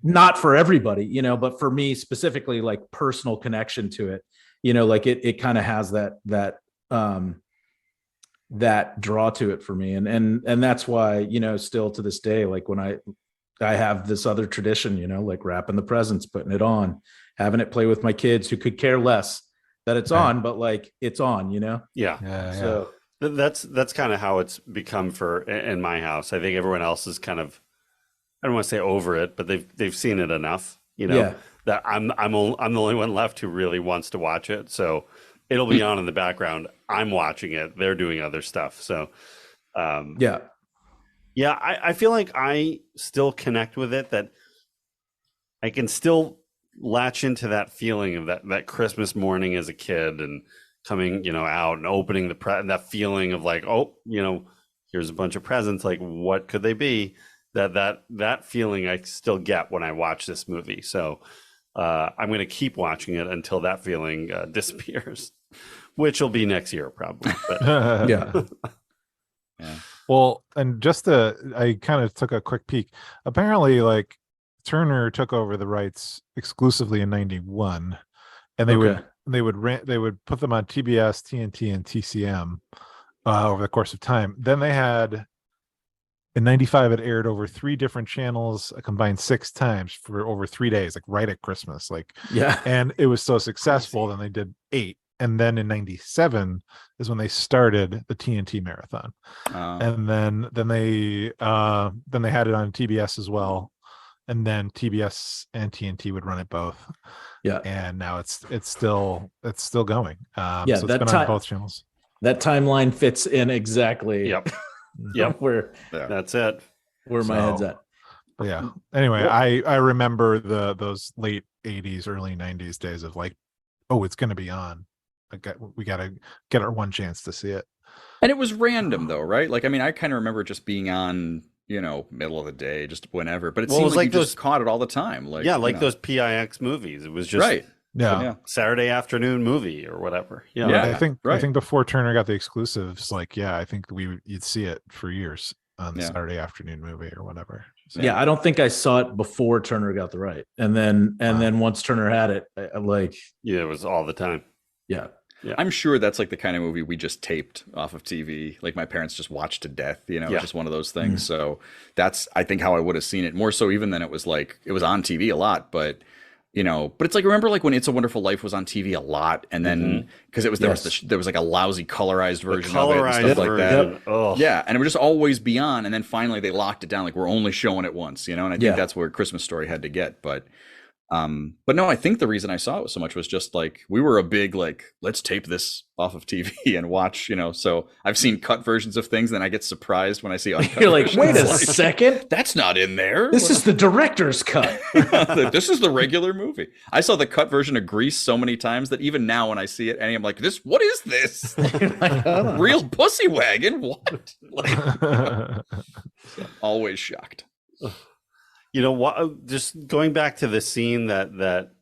not for everybody, you know, but for me specifically, like personal connection to it, you know, like it kind of has that draw to it for me. And that's why, you know, still to this day, like when I have this other tradition, you know, like wrapping the presents, putting it on, having it play with my kids who could care less that it's on, but like it's on, you know? So that's kind of how it's become for in my house. I think everyone else is kind of, I don't want to say over it, but they've seen it enough, you know, that I'm the only one left who really wants to watch it. So it'll be on in the background. I'm watching it. They're doing other stuff. So, I feel like I still connect with it, that I can still latch into that feeling of that Christmas morning as a kid and coming, you know, out and opening that feeling of like, oh, you know, here's a bunch of presents. Like, what could they be? That feeling I still get when I watch this movie. So I'm going to keep watching it until that feeling disappears, which will be next year probably. But. Yeah. Well, and I kind of took a quick peek. Apparently, like Turner took over the rights exclusively in '91, and they would put them on TBS, TNT, and TCM over the course of time. Then they had. In '95, it aired over 3 different channels, a combined 6 times for over 3 days, like right at Christmas. And it was so successful, then they did 8. And then in '97 is when they started the TNT marathon. And then they had it on TBS as well. And then TBS and TNT would run it both. And now it's still going. So it's been on both channels. That timeline fits in exactly. Yep. Where that's it. Where my head's at. Yeah. Anyway, I remember those late '80s, early '90s days of like, oh, it's going to be on. We got to get our one chance to see it. And it was random though, right? Like, I mean, I kind of remember just being on, you know, middle of the day, just whenever. But it seems like you just caught it all the time. Like, those PIX movies. It was just right. Yeah. Saturday afternoon movie or whatever. I think before Turner got the exclusives, like, I think you'd see it for years on the Saturday afternoon movie or whatever. So. Yeah, I don't think I saw it before Turner got the right. And then once Turner had it, it was all the time. Yeah. I'm sure that's like the kind of movie we just taped off of TV. Like my parents just watched to death, you know, it's just one of those things. So that's, I think, how I would have seen it, more so even than it was like, it was on TV a lot, but you know, but it's like, remember like when It's a Wonderful Life was on TV a lot, and then because it was there was like a lousy colorized version of it and stuff like that. Yeah, and it would just always be on, and then finally they locked it down, like we're only showing it once, you know. And I think that's where Christmas Story had to get. But But no, I think the reason I saw it so much was just like we were a big like let's tape this off of TV and watch, So I've seen cut versions of things, and then I get surprised when I see uncut. You're like, versions. wait a second, that's not in there. This is the director's cut. This is the regular movie. I saw the cut version of Grease so many times that even now when I see it, and I'm like, what is this? Real pussy wagon? What? Always shocked. You know what? Just going back to the scene that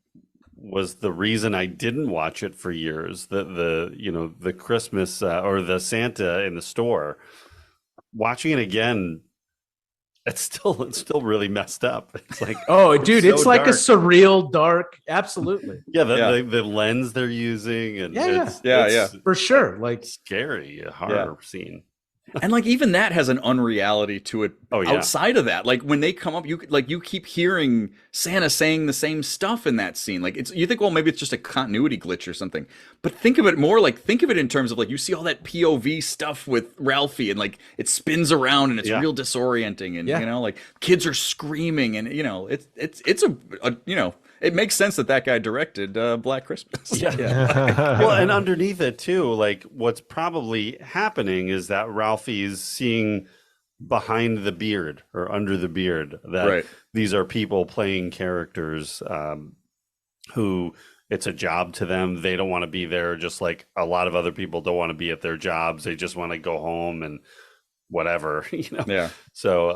was the reason I didn't watch it for years. The Christmas or the Santa in the store. Watching it again, it's still really messed up. It's like, oh, dude, it's so like dark. a surreal dark. Absolutely. Yeah, the lens they're using, and it's for sure. Like scary, a horror scene. And like even that has an unreality to it outside of that. Like when they come up, you keep hearing Santa saying the same stuff in that scene. Like you think, well, maybe it's just a continuity glitch or something. But think of it in terms of like you see all that POV stuff with Ralphie, and like it spins around and it's real disorienting, and like kids are screaming, and it makes sense that guy directed Black Christmas. Yeah. Well, and underneath it too, like what's probably happening is that Ralphie's seeing behind the beard or under the beard that these are people playing characters who it's a job to them. They don't want to be there, just like a lot of other people don't want to be at their jobs. They just want to go home and whatever, Yeah. So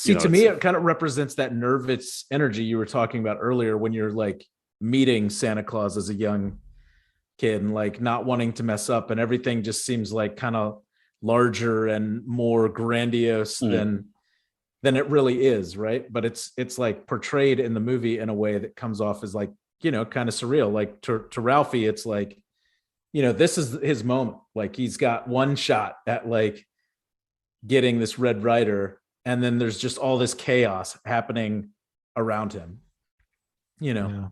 to me it kind of represents that nervous energy you were talking about earlier when you're like meeting Santa Claus as a young kid and like not wanting to mess up, and everything just seems like kind of larger and more grandiose than it really is, right? But it's like portrayed in the movie in a way that comes off as like, kind of surreal. Like to Ralphie, it's like, this is his moment. Like he's got one shot at like getting this Red Ryder, and then there's just all this chaos happening around him. Yeah.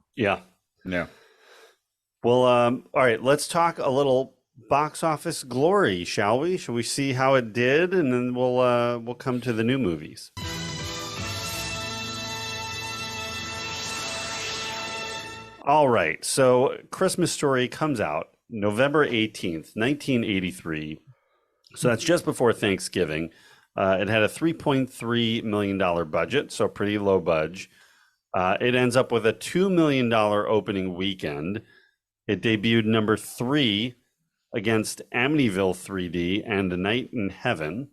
Well, all right, let's talk a little box office glory, shall we? Shall we see how it did, and then we'll come to the new movies. All right, so Christmas Story comes out November 18th, 1983. So that's just before Thanksgiving. It had a $3.3 million budget, so pretty low budge. It ends up with a $2 million opening weekend. It debuted number 3 against Amityville 3D and A Night in Heaven.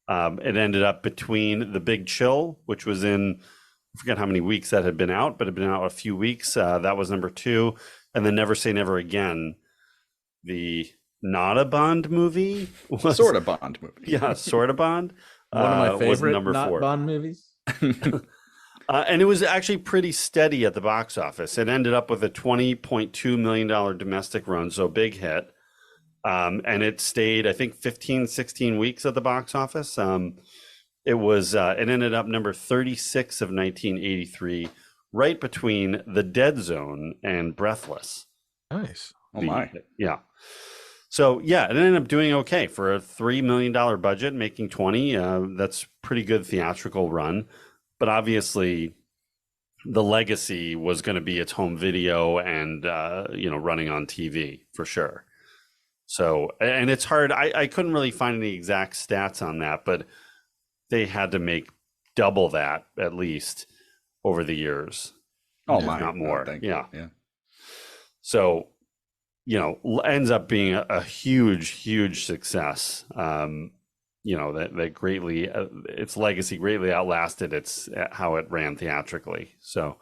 It ended up between The Big Chill, which was in, I forget how many weeks that had been out, but it had been out a few weeks. That was number 2. And then Never Say Never Again, the not a Bond movie. Sort of Bond movie. Yeah, sort of Bond. One of my favorite number not 4. Bond movies. And it was actually pretty steady at the box office. It ended up with a $20.2 million domestic run, so big hit. And it stayed, I think, 15, 16 weeks at the box office. It ended up number 36 of 1983, right between The Dead Zone and Breathless. Nice. Oh my. Yeah. So yeah, it ended up doing okay for a $3 million budget, making 20. That's pretty good theatrical run. But obviously, the legacy was going to be its home video and running on TV for sure. So, and it's hard. I couldn't really find any exact stats on that, but they had to make double that at least over the years. Oh if my, not more. Thank yeah. you. Yeah. So, ends up being a huge success. That greatly, its legacy greatly outlasted how it ran theatrically. So,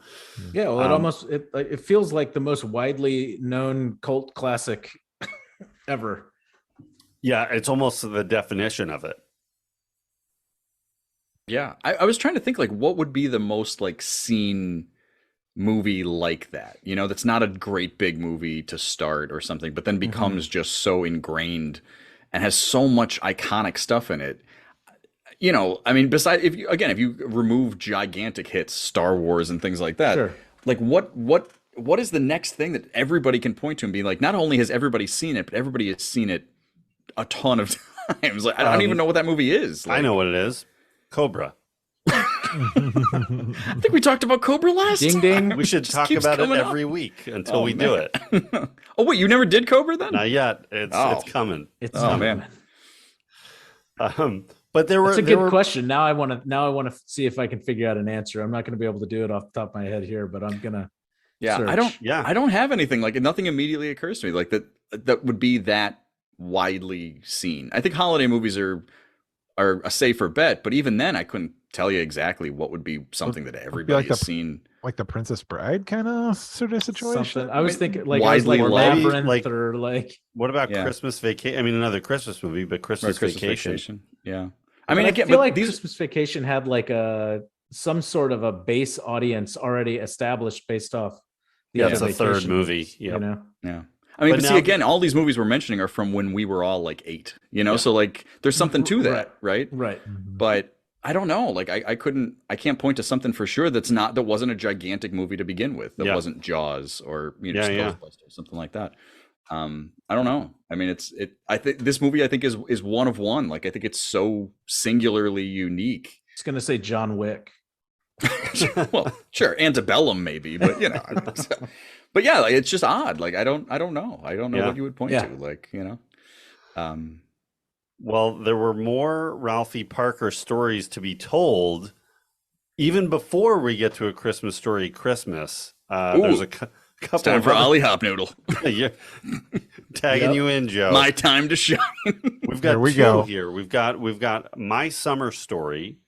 yeah, well, it feels like the most widely known cult classic ever. Yeah, it's almost the definition of it. Yeah, I was trying to think like what would be the most like seen movie like that, that's not a great big movie to start or something, but then becomes just so ingrained and has so much iconic stuff in it. Besides, if you remove gigantic hits, Star Wars and things like that, sure. Like what is the next thing that everybody can point to and be like, not only has everybody seen it, but everybody has seen it a ton of times. Like I don't even know what that movie is. Like, I know what it is. Cobra. I think we talked about Cobra last Ding time. ding. We should Just talk keeps about it coming up. every week until we do it. Oh wait, you never did Cobra then? Not yet. It's coming. It's Oh man. But there were That's a there good were, question. Now I want to see if I can figure out an answer. I'm not going to be able to do it off the top of my head here, but I'm gonna. Yeah, search. I don't have anything like nothing immediately occurs to me like that would be that widely seen. I think holiday movies are a safer bet, but even then I couldn't tell you exactly what would be something that everybody has seen. Like the Princess Bride kind of sort of situation. Something. I was thinking widely loved. Labyrinth or like. What about Christmas Vacation? I mean, another Christmas movie, but Christmas Vacation. Yeah. I mean, again, feel like Christmas Vacation had like some sort of a base audience already established based off. It's a third movie. Yep. You know. Yeah. I mean, but see, again, all these movies we're mentioning are from when we were all like 8, you know? So like there's something to that, right? Right. But I don't know. Like I can't point to something for sure that wasn't a gigantic movie to begin with. That wasn't Jaws or just Ghostbusters, something like that. I don't know. I mean, I think this movie is one of one. Like I think it's so singularly unique. It's gonna say John Wick. Well, sure, Antebellum maybe, but but yeah, like it's just odd. Like I don't know. I don't know what you would point to. Like Well, there were more Ralphie Parker stories to be told, even before we get to A Christmas Story Christmas. There's a couple. It's time for Ollie Hop Noodle. Yeah. Tagging you in, Joe. My time to shine. We've got two here. We've got My Summer Story.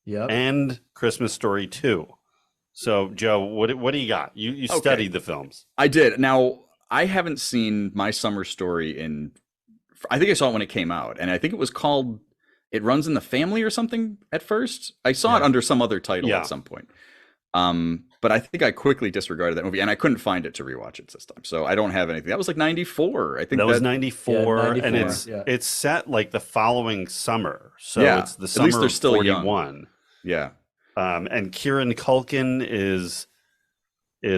Yep. And Christmas Story 2. So, Joe, what do you got? You studied the films. I did. Now, I haven't seen My Summer Story I think I saw it when it came out, and I think it was called It Runs in the Family or something at first. I saw it under some other title at some point. But I think I quickly disregarded that movie, and I couldn't find it to rewatch it this time. So I don't have anything. That was like 94. I think that was 94, 94, and it's set like the following summer. So it's the summer at least they're still 41. Young. Yeah. And Kieran Culkin is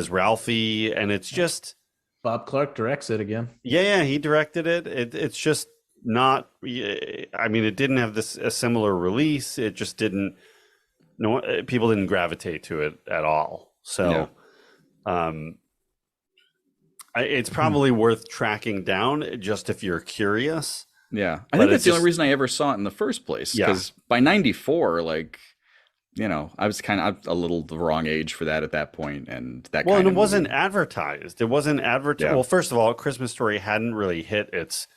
Ralphie, and it's just Bob Clark directs it again. Yeah, he directed it. It's just not. I mean, it didn't have a similar release. It just didn't. No, people didn't gravitate to it at all. So, it's probably worth tracking down just if you're curious. Yeah, I think that's the only reason I ever saw it in the first place. Because by 94, like, I was kind of a little the wrong age for that at that point, and that. Well, and it wasn't advertised. It wasn't advertised. Well, first of all, Christmas Story hadn't really hit its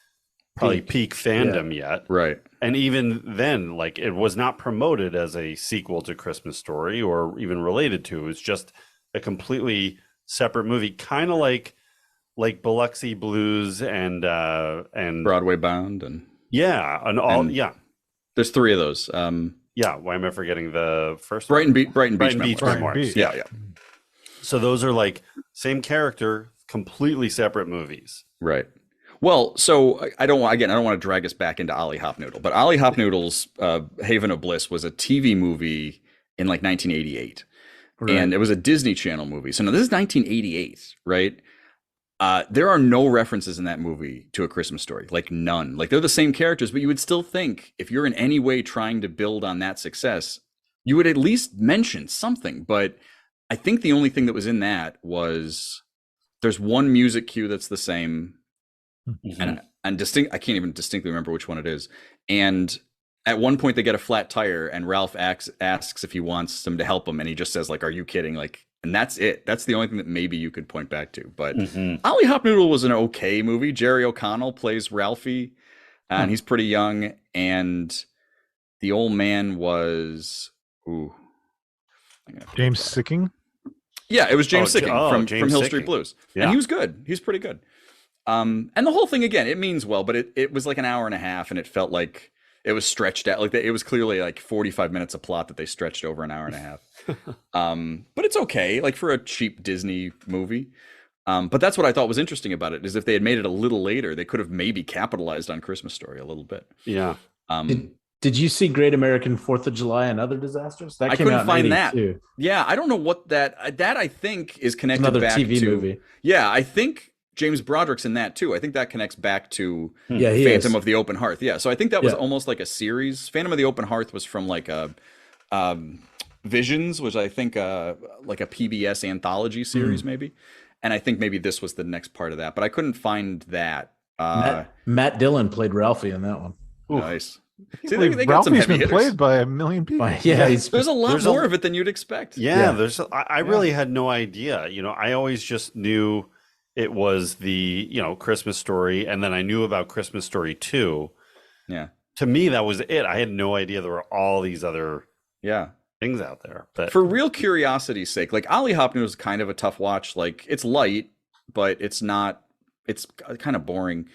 probably peak fandom yet, right? And even then, like, it was not promoted as a sequel to Christmas Story or even related to. It was just a completely separate movie, kind of like Biloxi Blues and Broadway Bound and There's 3 of those. Why am I forgetting the first Brighton one? Beach Memoirs. Yeah. So those are like same character, completely separate movies. Right. Well, so I don't want to drag us back into Ollie Hop Noodle, but Ollie Hop Noodle's Haven of Bliss was a TV movie in like 1988. Right. And it was a Disney Channel movie. So now this is 1988, right? There are no references in that movie to A Christmas Story, like none. Like they're the same characters, but you would still think if you're in any way trying to build on that success, you would at least mention something. But I think the only thing that was in that was there's one music cue that's the same. Mm-hmm. And I can't even distinctly remember which one it is. And at one point they get a flat tire and Ralph asks if he wants them to help him. And he just says, like, are you kidding? Like, and that's it. That's the only thing that maybe you could point back to. But Ollie Hop Noodle was an okay movie. Jerry O'Connell plays Ralphie, and he's pretty young. And the old man was James Sicking. Yeah, it was James Sicking from Hill Street Blues. Yeah. And he was good. He's pretty good. And the whole thing, again, it means well, but it was like an hour and a half, and it felt like it was stretched out. Like it was clearly like 45 minutes of plot that they stretched over an hour and a half. But it's okay, like for a cheap Disney movie. But that's what I thought was interesting about it, is if they had made it a little later, they could have maybe capitalized on Christmas Story a little bit. Yeah. Did you see Great American 4th of July and Other Disasters? That came out in 82. Yeah, I don't know what that I think is connected Another back TV to movie. Yeah, I think James Broderick's in that too. I think that connects back to he Phantom is. of the Open Hearth. Yeah, so I think that was almost like a series. Phantom of the Open Hearth was from like a Visions, which I think like a PBS anthology series maybe, and I think maybe this was the next part of that, but I couldn't find that. Matt Dillon played Ralphie in that one. Nice. See, they got some Ralphie's heavy been hitters. played by a million people. There's a lot more of it than you'd expect. Yeah, I really had no idea. I always just knew it was the Christmas Story, and then I knew about Christmas Story 2. Yeah. To me, that was it. I had no idea there were all these other things out there. But for real curiosity's sake, like Ollie Hopner was kind of a tough watch. Like it's light, but it's not. It's kind of boring.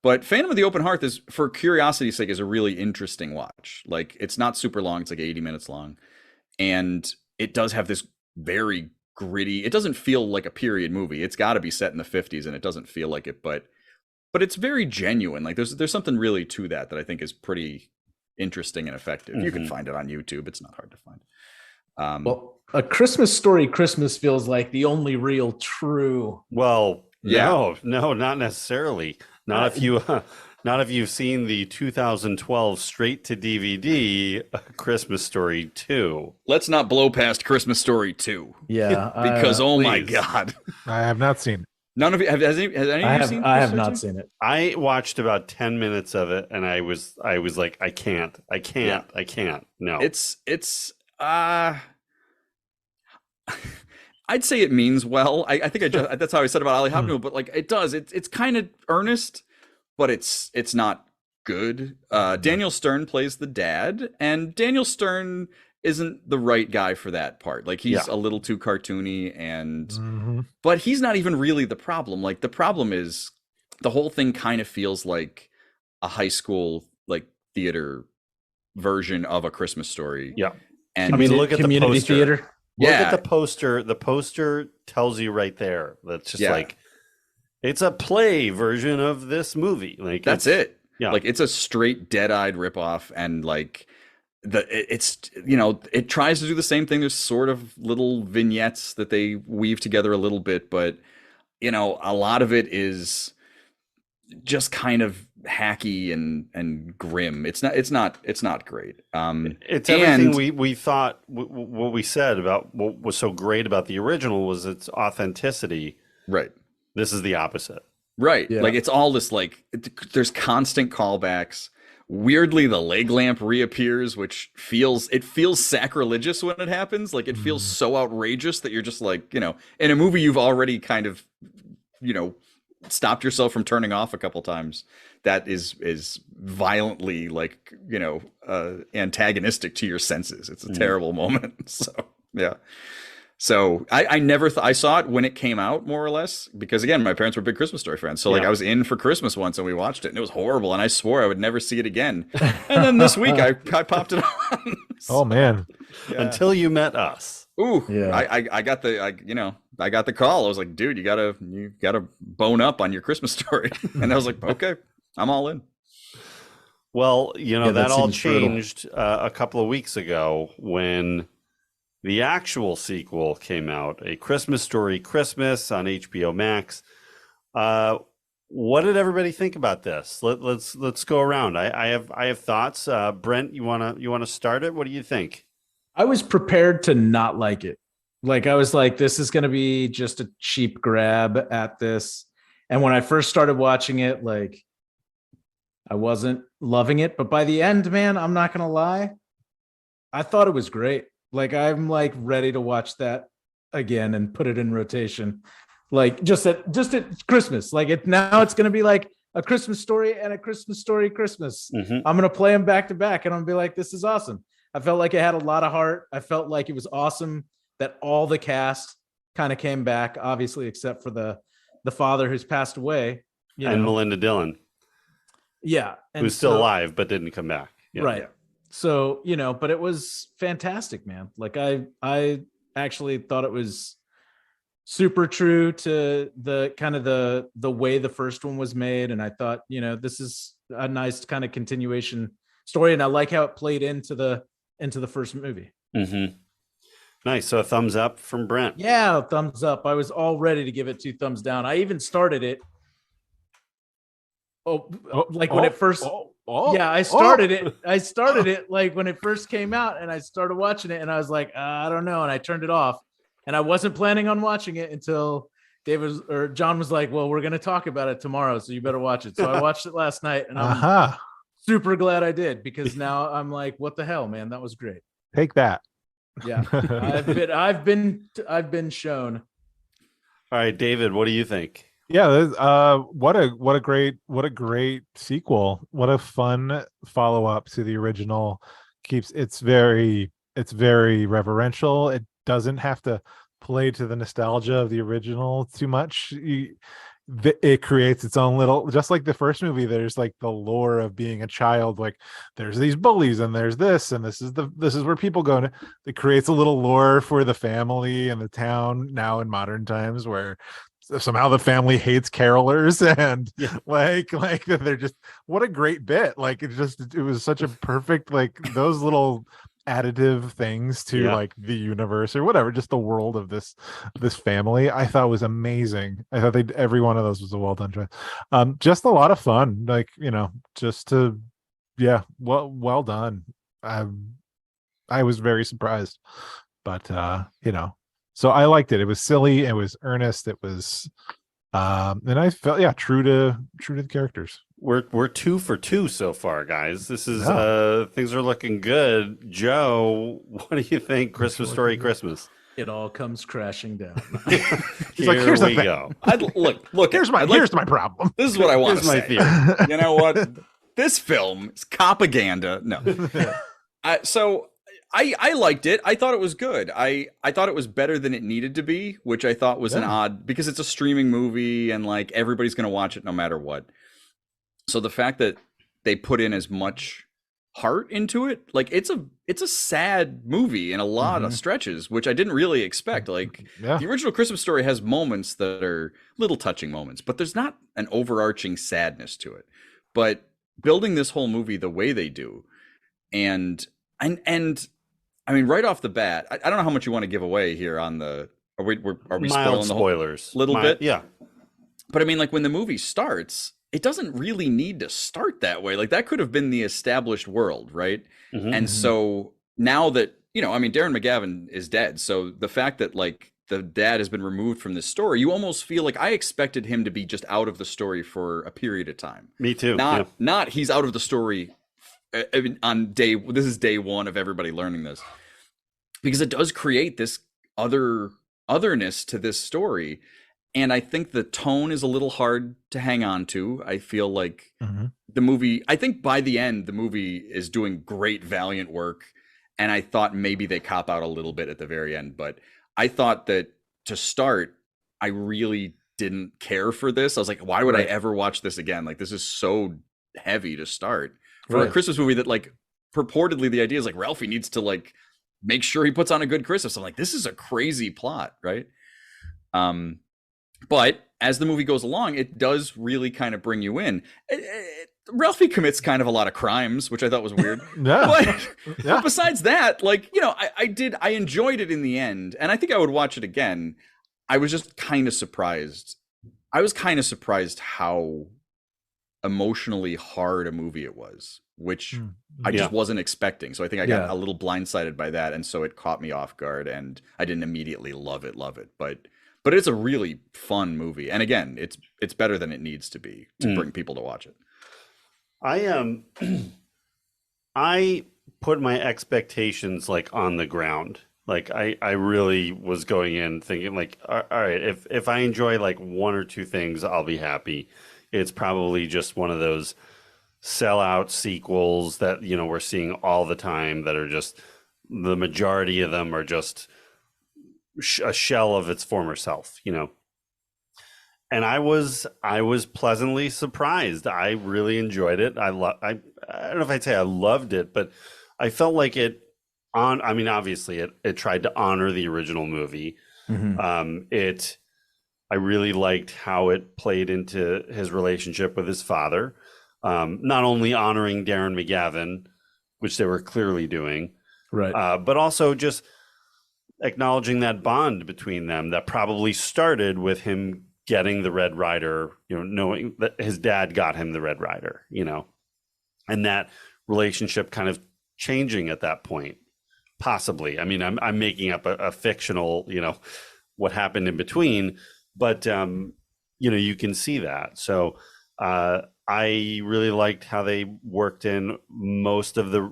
But Phantom of the Open Hearth is, for curiosity's sake, is a really interesting watch. Like it's not super long; it's like 80 minutes long, and it does have this very gritty. It doesn't feel like a period movie. It's got to be set in the 50s, and it doesn't feel like it. But it's very genuine. Like there's something really to that I think is pretty interesting and effective. You can find it on YouTube. It's not hard to find. Well, A Christmas Story Christmas feels like the only real true. Well, no, not necessarily. Not if you've seen the 2012 straight to DVD Christmas Story 2. Let's not blow past Christmas Story 2. Yeah, because oh my please. God, I have not seen it. None of you has any of you seen? I have not seen it. I watched about 10 minutes of it, and I was like, I can't. No, it's I'd say it means well. I think that's how I said about Ollie Hopner, but like it does. It's kind of earnest, but it's not good. Daniel Stern plays the dad, and Daniel Stern isn't the right guy for that part. Like he's a little too cartoony, and but he's not even really the problem. Like the problem is the whole thing kind of feels like a high school like theater version of A Christmas Story. Yeah, and I mean, look at community the poster. theater. Look at the poster. The poster tells you right there. That's just like it's a play version of this movie. Like that's it. Yeah, like it's a straight dead-eyed ripoff, and like it's it tries to do the same thing. There's sort of little vignettes that they weave together a little bit, but a lot of it is just kind of hacky and grim. It's not great. It's everything we thought. What we said about what was so great about the original was its authenticity. Right. This is the opposite. Right. Yeah. Like it's all this there's constant callbacks. Weirdly, the leg lamp reappears, which feels sacrilegious when it happens. Like it feels so outrageous that you're just like, in a movie you've already kind of, stopped yourself from turning off a couple times. That is violently like, antagonistic to your senses. It's a terrible moment. So, yeah. So I never I saw it when it came out, more or less, because again, my parents were big Christmas Story fans. So like I was in for Christmas once and we watched it and it was horrible. And I swore I would never see it again. And then this week I popped it on. Oh man. Yeah. Until you met us. Ooh, yeah. I got I got the call. I was like, dude, you gotta bone up on your Christmas Story. And I was like, okay, I'm all in. Well, that all seems changed a couple of weeks ago when the actual sequel came out, A Christmas Story Christmas on HBO Max. What did everybody think about this? Let's go around. I have thoughts. Brent, you wanna start it? What do you think? I was prepared to not like it. Like I was like, this is going to be just a cheap grab at this. And when I first started watching it, like I wasn't loving it, but by the end, man, I'm not going to lie, I thought it was great. Like I'm like ready to watch that again and put it in rotation. Like just at Christmas. Like now it's going to be like A Christmas Story and A Christmas Story Christmas. I'm going to play them back to back and I'm going to be like, this is awesome. I felt like it had a lot of heart. I felt like it was awesome that all the cast kind of came back, obviously, except for the father who's passed away. And Melinda Dillon. Yeah. Who's still alive, but didn't come back. Yeah. Right. So, but it was fantastic, man. Like I actually thought it was super true to the kind of the way the first one was made. And I thought, this is a nice kind of continuation story. And I like how it played into the first movie. Nice. So a thumbs up from Brent. Yeah, thumbs up. I was all ready to give it 2 thumbs down. I even started it. When it first. Yeah, I started it. I started it like when it first came out, and I started watching it, and I was like, I don't know, and I turned it off, and I wasn't planning on watching it until John was like, "Well, we're going to talk about it tomorrow, so you better watch it." So I watched it last night, and I'm super glad I did, because now I'm like, "What the hell, man? That was great." Take that. Yeah, I've been shown. All right, David, what do you think? Yeah, what a great sequel. What a fun follow-up to the original. It's very reverential. It doesn't have to play to the nostalgia of the original too much. It creates its own little, just like the first movie, there's like the lore of being a child, like there's these bullies and there's this, and this is where people go to. It creates a little lore for the family and the town now in modern times, where somehow the family hates carolers, and like they're just, what a great bit. Like it was such a perfect, like those little additive things to like the universe or whatever, just the world of this family, I thought was amazing. I thought every one of those was a well done choice. Just a lot of fun, like, just to well done. I was very surprised, but so I liked it. It was silly, it was earnest, it was and I felt true to the characters. We're 2 for 2 so far, guys. This is things are looking good. Joe, what do you think? Christmas Story Christmas. It all comes crashing down. He's like, here's the thing. Go. Look. Here's my problem. This is what I want to say. Theory. You know what? This film is propaganda. No. So I liked it. I thought it was good. I thought it was better than it needed to be, which I thought was an odd, because it's a streaming movie and like everybody's going to watch it no matter what. So the fact that they put in as much heart into it, like it's a sad movie in a lot of stretches, which I didn't really expect. Like the original Christmas Story has moments that are little touching moments, but there's not an overarching sadness to it. But building this whole movie the way they do, and I mean, right off the bat, I don't know how much you want to give away here on the. Are we mild spoiling spoilers? The little bit, yeah. But I mean, like when the movie starts, it doesn't really need to start that way. Like that could have been the established world, right? And so now that I mean, Darren McGavin is dead, so the fact that like the dad has been removed from this story, you almost feel like I expected him to be just out of the story for a period of time. Me too. Not he's out of the story on this is day one of everybody learning this, because it does create this otherness to this story, and I think the tone is a little hard to hang on to. I feel like the movie, I think by the end the movie is doing great, valiant work, and I thought maybe they cop out a little bit at the very end, but I thought that to start I really didn't care for this. I was like, why would I ever watch this again? Like this is so heavy to start for a Christmas movie that like purportedly the idea is like Ralphie needs to like make sure he puts on a good Christmas. I'm like, this is a crazy plot, right? But as the movie goes along, it does really kind of bring you in. Ralphie commits kind of a lot of crimes, which I thought was weird. But besides that, like, I enjoyed it in the end, and I think I would watch it again. I was just kind of surprised. I was kind of surprised how emotionally hard a movie it was, which I just wasn't expecting. So I think I got a little blindsided by that, and so it caught me off guard, and I didn't immediately love it. But it's a really fun movie, and again, it's better than it needs to be to bring people to watch it. I put my expectations like on the ground. Like I really was going in thinking like, all right, if I enjoy like one or two things, I'll be happy. It's probably just one of those sellout sequels that we're seeing all the time, that are just, the majority of them are just a shell of its former self, And I was pleasantly surprised. I really enjoyed it. I don't know if I'd say I loved it, but I felt like obviously it tried to honor the original movie. I really liked how it played into his relationship with his father. Not only honoring Darren McGavin, which they were clearly doing, right, but also just acknowledging that bond between them that probably started with him getting the Red Ryder, knowing that his dad got him the Red Ryder, and that relationship kind of changing at that point, possibly. I mean, I'm making up a fictional, what happened in between, but you can see that. So I really liked how they worked in most of the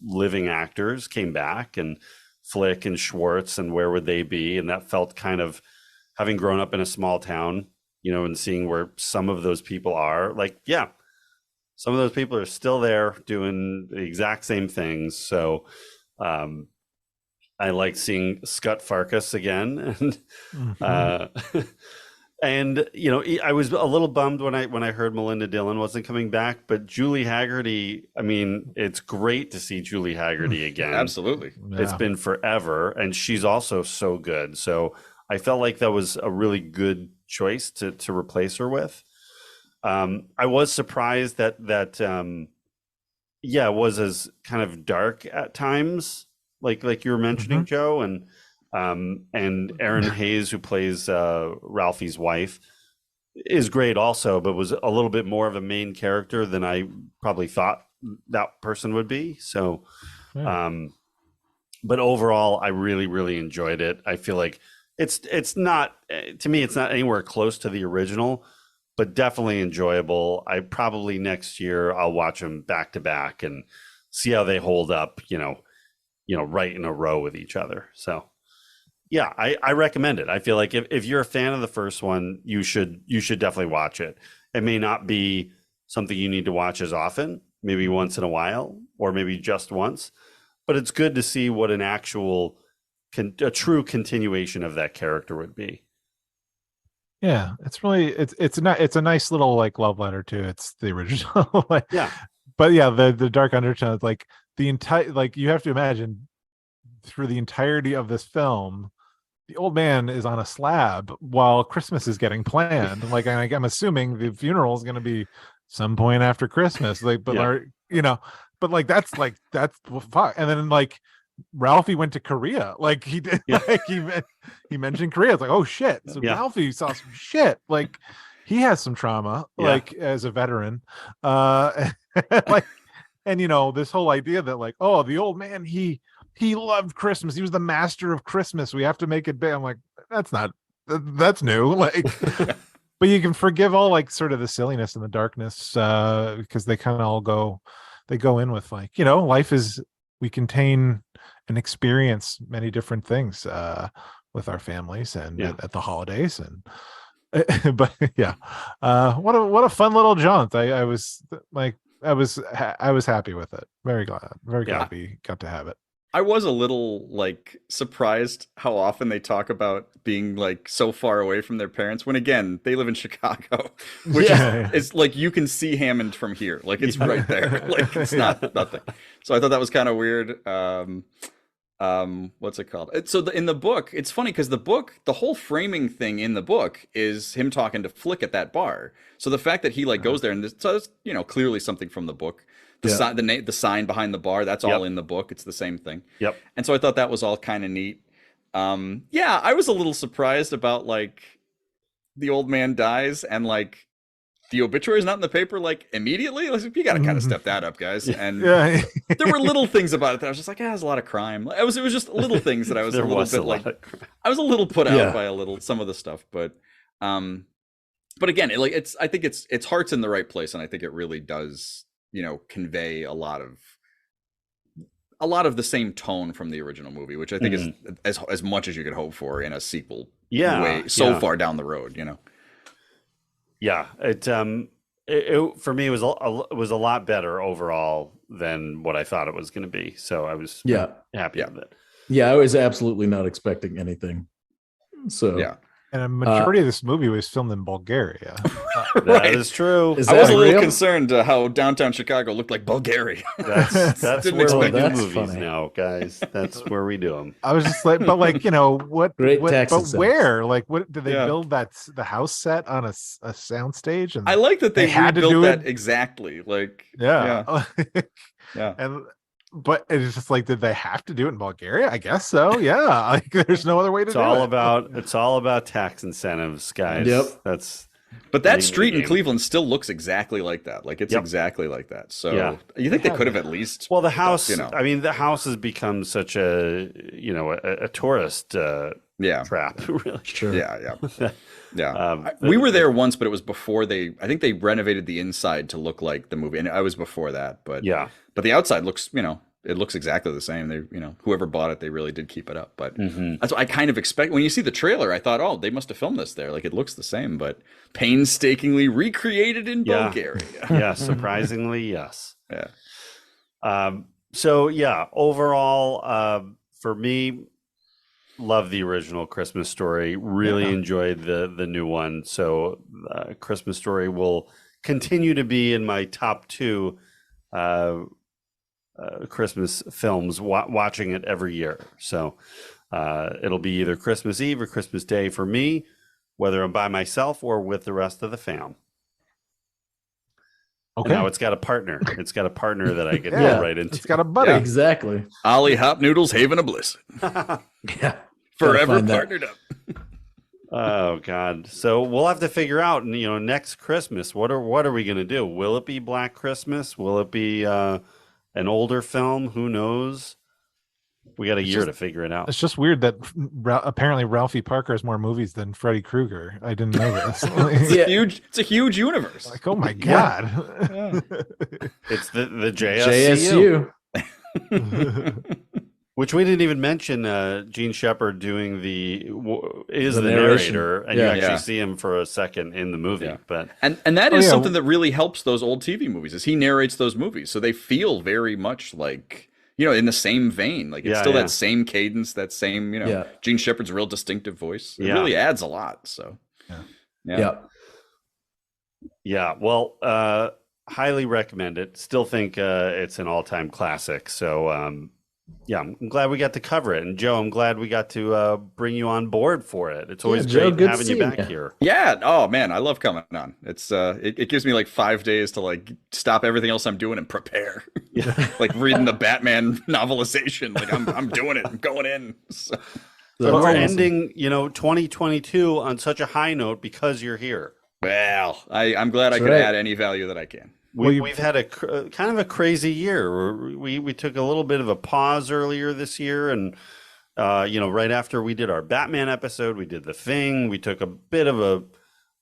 living actors came back, and Flick and Schwartz, and where would they be? And that felt kind of, having grown up in a small town, and seeing where some of those people are, like, yeah, some of those people are still there doing the exact same things. So I like seeing Scut Farkus again, and and I was a little bummed when I heard Melinda Dillon wasn't coming back, but Julie Haggerty, I mean, it's great to see Julie Haggerty again. Absolutely. Yeah. It's been forever, and she's also so good. So I felt like that was a really good choice to replace her with. I was surprised that it was as kind of dark at times, like you were mentioning, Joe, and Erin Hayes, who plays Ralphie's wife, is great also, but was a little bit more of a main character than I probably thought that person would be. So, but overall, I really, really enjoyed it. I feel like it's not, to me, it's not anywhere close to the original, but definitely enjoyable. I probably next year I'll watch them back to back and see how they hold up, right in a row with each other. So yeah, I recommend it. I feel like if you're a fan of the first one, you should definitely watch it. It may not be something you need to watch as often, maybe once in a while, or maybe just once, but it's good to see what an actual, a true continuation of that character would be. Yeah, it's really it's a nice little like love letter to it's the original. Yeah, but yeah, the dark undertones, like the entire, like you have to imagine through the entirety of this film, the old man is on a slab while Christmas is getting planned. Like, I'm assuming the funeral is going to be some point after Christmas. Like, but but like that's fuck. And then like Ralphie went to Korea. Like he did. Yeah. Like he mentioned Korea. It's like, oh shit. So Ralphie saw some shit. Like he has some trauma. Like as a veteran. Like, and this whole idea that like, oh, the old man, he loved Christmas. He was the master of Christmas. We have to make it big. I'm like, that's new. Like, but you can forgive all like sort of the silliness and the darkness because they kind of all go in with like, life is, we contain and experience many different things with our families and at the holidays. And but what a fun little jaunt. I was happy with it. Very glad we got to have it. I was a little like surprised how often they talk about being like so far away from their parents when again they live in Chicago, which is like you can see Hammond from here, like it's right there, like it's not nothing. So I thought that was kind of weird. What's it called? So in the book, it's funny because the whole framing thing in the book is him talking to Flick at that bar. So the fact that he like goes there and so it's clearly something from the book. The sign behind the bar, that's all in the book. It's the same thing. Yep. And so I thought that was all kind of neat. I was a little surprised about like the old man dies and like the obituary is not in the paper like immediately. Like, you got to kind of step that up, guys. And there were little things about it that I was just like, there's a lot of crime. It was just little things that I was a little bit like, I was a little put out by some of the stuff, but again, I think its heart's in the right place, and I think it really does. Convey a lot of the same tone from the original movie, which I think is as much as you could hope for in a sequel. Far down the road, Yeah, it for me was a lot better overall than what I thought it was going to be. So I was happy with it. Yeah, I was absolutely not expecting anything. So and a majority of this movie was filmed in Bulgaria. That is true. I was a little concerned how downtown Chicago looked like Bulgaria. That's where we do movies now, guys. That's where we do them. I was just like, but like, what? Great but where? Like, what did they build the house set on a soundstage? And I like that they had to do that exactly. Like, yeah. And. But it's just like, did they have to do it in Bulgaria? I guess so. Yeah, like there's no other way to do it. It's all about tax incentives, guys. Yep. But that street in Cleveland still looks exactly like that. Like it's Yep. exactly like that. So Yeah. you think they could have at least? Well, the house. You know. I mean, the house has become such a a tourist trap. Really. Sure. Yeah. We were there once, but it was before I think they renovated the inside to look like the movie, and I was before that. But but the outside looks, it looks exactly the same. They, whoever bought it, they really did keep it up. But that's what I kind of expect. When you see the trailer, I thought, oh, they must have filmed this there. Like it looks the same, but painstakingly recreated in Bulgaria. Yeah, surprisingly, yes. Yeah. So yeah, overall, for me, love the original Christmas Story. Really enjoyed the new one. So Christmas Story will continue to be in my top 2 Christmas films, watching it every year. So it'll be either Christmas Eve or Christmas Day for me, whether I'm by myself or with the rest of the fam. Okay. And now it's got a partner. It's got a partner that I can go right into. It's got a buddy. Yeah, exactly. Ollie Hop Noodles, Haven of Bliss. Yeah. Forever partnered up. Oh God! So we'll have to figure out, next Christmas. What are we going to do? Will it be Black Christmas? Will it be an older film? Who knows? We got a year to figure it out. It's just weird that apparently Ralphie Parker has more movies than Freddy Krueger. I didn't know this. It's a huge universe. Like, oh my God. It's the JSU. Which we didn't even mention. Gene Shepard doing the narrator, and you actually see him for a second in the movie. Yeah. But and that is something that really helps those old TV movies. Is he narrates those movies, so they feel very much like in the same vein. Like it's still that same cadence, that same Gene Shepard's real distinctive voice. It really adds a lot. So yeah. Well, highly recommend it. Still think it's an all-time classic. So. Yeah, I'm glad we got to cover it. And Joe, I'm glad we got to bring you on board for it. It's always great having you back here. Yeah. Oh man, I love coming on. It's it gives me like 5 days to like stop everything else I'm doing and prepare. Yeah. Like reading the Batman novelization. Like I'm doing it. I'm going in. So we're ending, 2022 on such a high note because you're here. Well, I'm glad I could add any value that I can. We've had a kind of a crazy year. We took a little bit of a pause earlier this year, and right after we did our Batman episode, we did The Thing. We took a bit of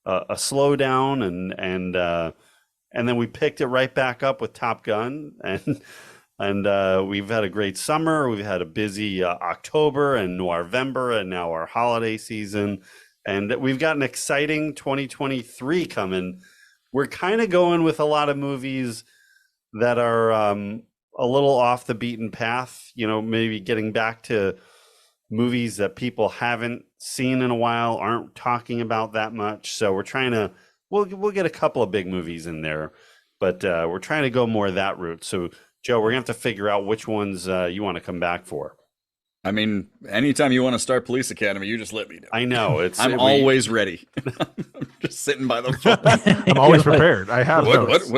a slowdown, and then we picked it right back up with Top Gun, and we've had a great summer. We've had a busy October and Noirvember, and now our holiday season, and we've got an exciting 2023 coming. We're kind of going with a lot of movies that are a little off the beaten path, maybe getting back to movies that people haven't seen in a while, aren't talking about that much. So we're trying to, we'll get a couple of big movies in there, but we're trying to go more that route. So Joe, we're gonna have to figure out which ones you want to come back for. I mean, anytime you want to start Police Academy, you just let me know. I know. I'm always ready. I'm just sitting by the phone. I'm always prepared. I have what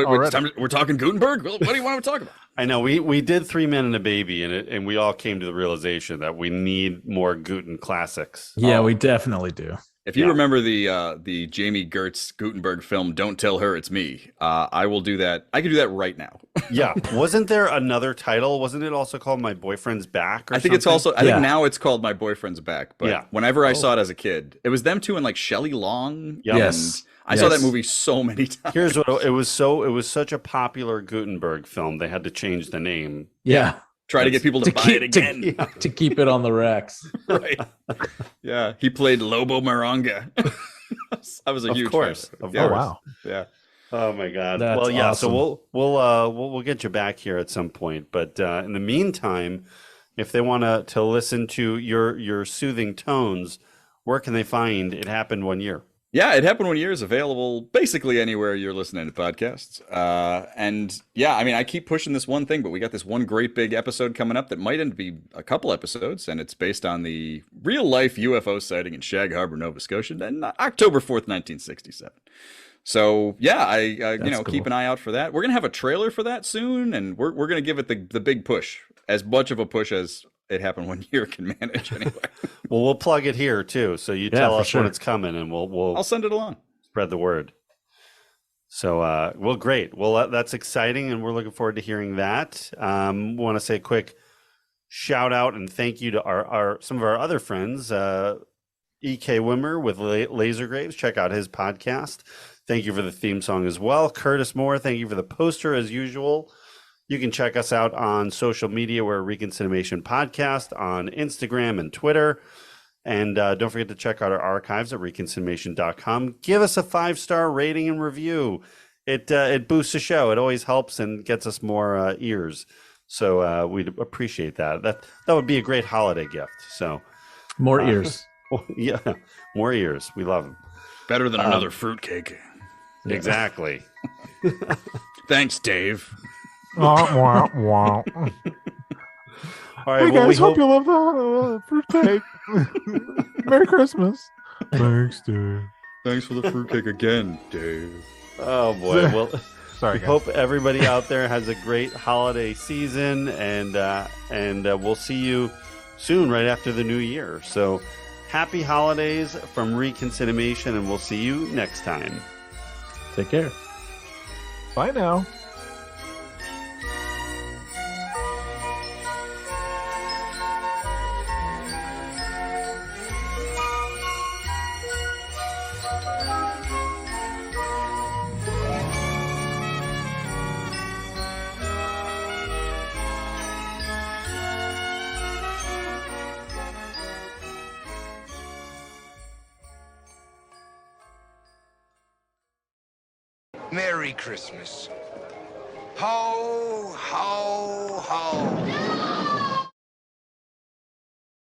we're talking Gutenberg? What do you want to talk about? I know. We did 3 Men and a Baby, and we all came to the realization that we need more Guten classics. Yeah, we definitely do. If you remember the Jamie Gertz Gutenberg film, Don't Tell Her It's Me, I will do that. I could do that right now. Yeah. Wasn't there another title? Wasn't it also called My Boyfriend's Back? I think it's also, I think now it's called My Boyfriend's Back. But whenever I saw it as a kid, it was them two and like Shelley Long. Yep. Yes. I saw that movie so many times. Here's what it was such a popular Gutenberg film, they had to change the name. Yeah. Try to get people to buy it again. To keep it on the racks. Right. Yeah. He played Lobo Moronga. I was a huge fan. Of course. Oh, wow. Yeah. Oh my God. That's well, yeah. awesome. So we'll get you back here at some point. But in the meantime, if they want to listen to your soothing tones, where can they find It Happened One Year? Yeah, It Happened One Year is available basically anywhere you're listening to podcasts. And yeah, I mean, I keep pushing this one thing, but we got this one great big episode coming up that might end up be a couple episodes, and it's based on the real life UFO sighting in Shag Harbor, Nova Scotia, on October 4th, 1967. So yeah, I cool. Keep an eye out for that. We're gonna have a trailer for that soon, and we're gonna give it the big push, as much of a push as It Happened One Year can manage anyway. Well, we'll plug it here too, so you tell us when it's coming, and we'll I'll send it along. spread the word. So, well, great. Well, that's exciting, and we're looking forward to hearing that. Want to say a quick shout out and thank you to our some of our other friends. E.K. Wimmer with Laser Graves. Check out his podcast. Thank you for the theme song as well. Curtis Moore, thank you for the poster as usual. You can check us out on social media. We're ReconCinemation Podcast on Instagram and Twitter. And don't forget to check out our archives at ReconCinemation.com. Give us a 5-star rating and review. It boosts the show. It always helps and gets us more ears. So we'd appreciate that. That would be a great holiday gift. So more ears. Yeah, more ears. We love them. Better than another fruitcake. Exactly. Thanks, Dave. Wah, wah. All right, Hey well, guys, hope you love the fruitcake. Merry Christmas. Thanks, Dave. Thanks for the fruitcake again, Dave. Oh boy. Well, sorry. We hope everybody out there has a great holiday season, and we'll see you soon, right after the new year. So, happy holidays from ReconCinemation, and we'll see you next time. Take care. Bye now. Merry Christmas. Ho, ho, ho.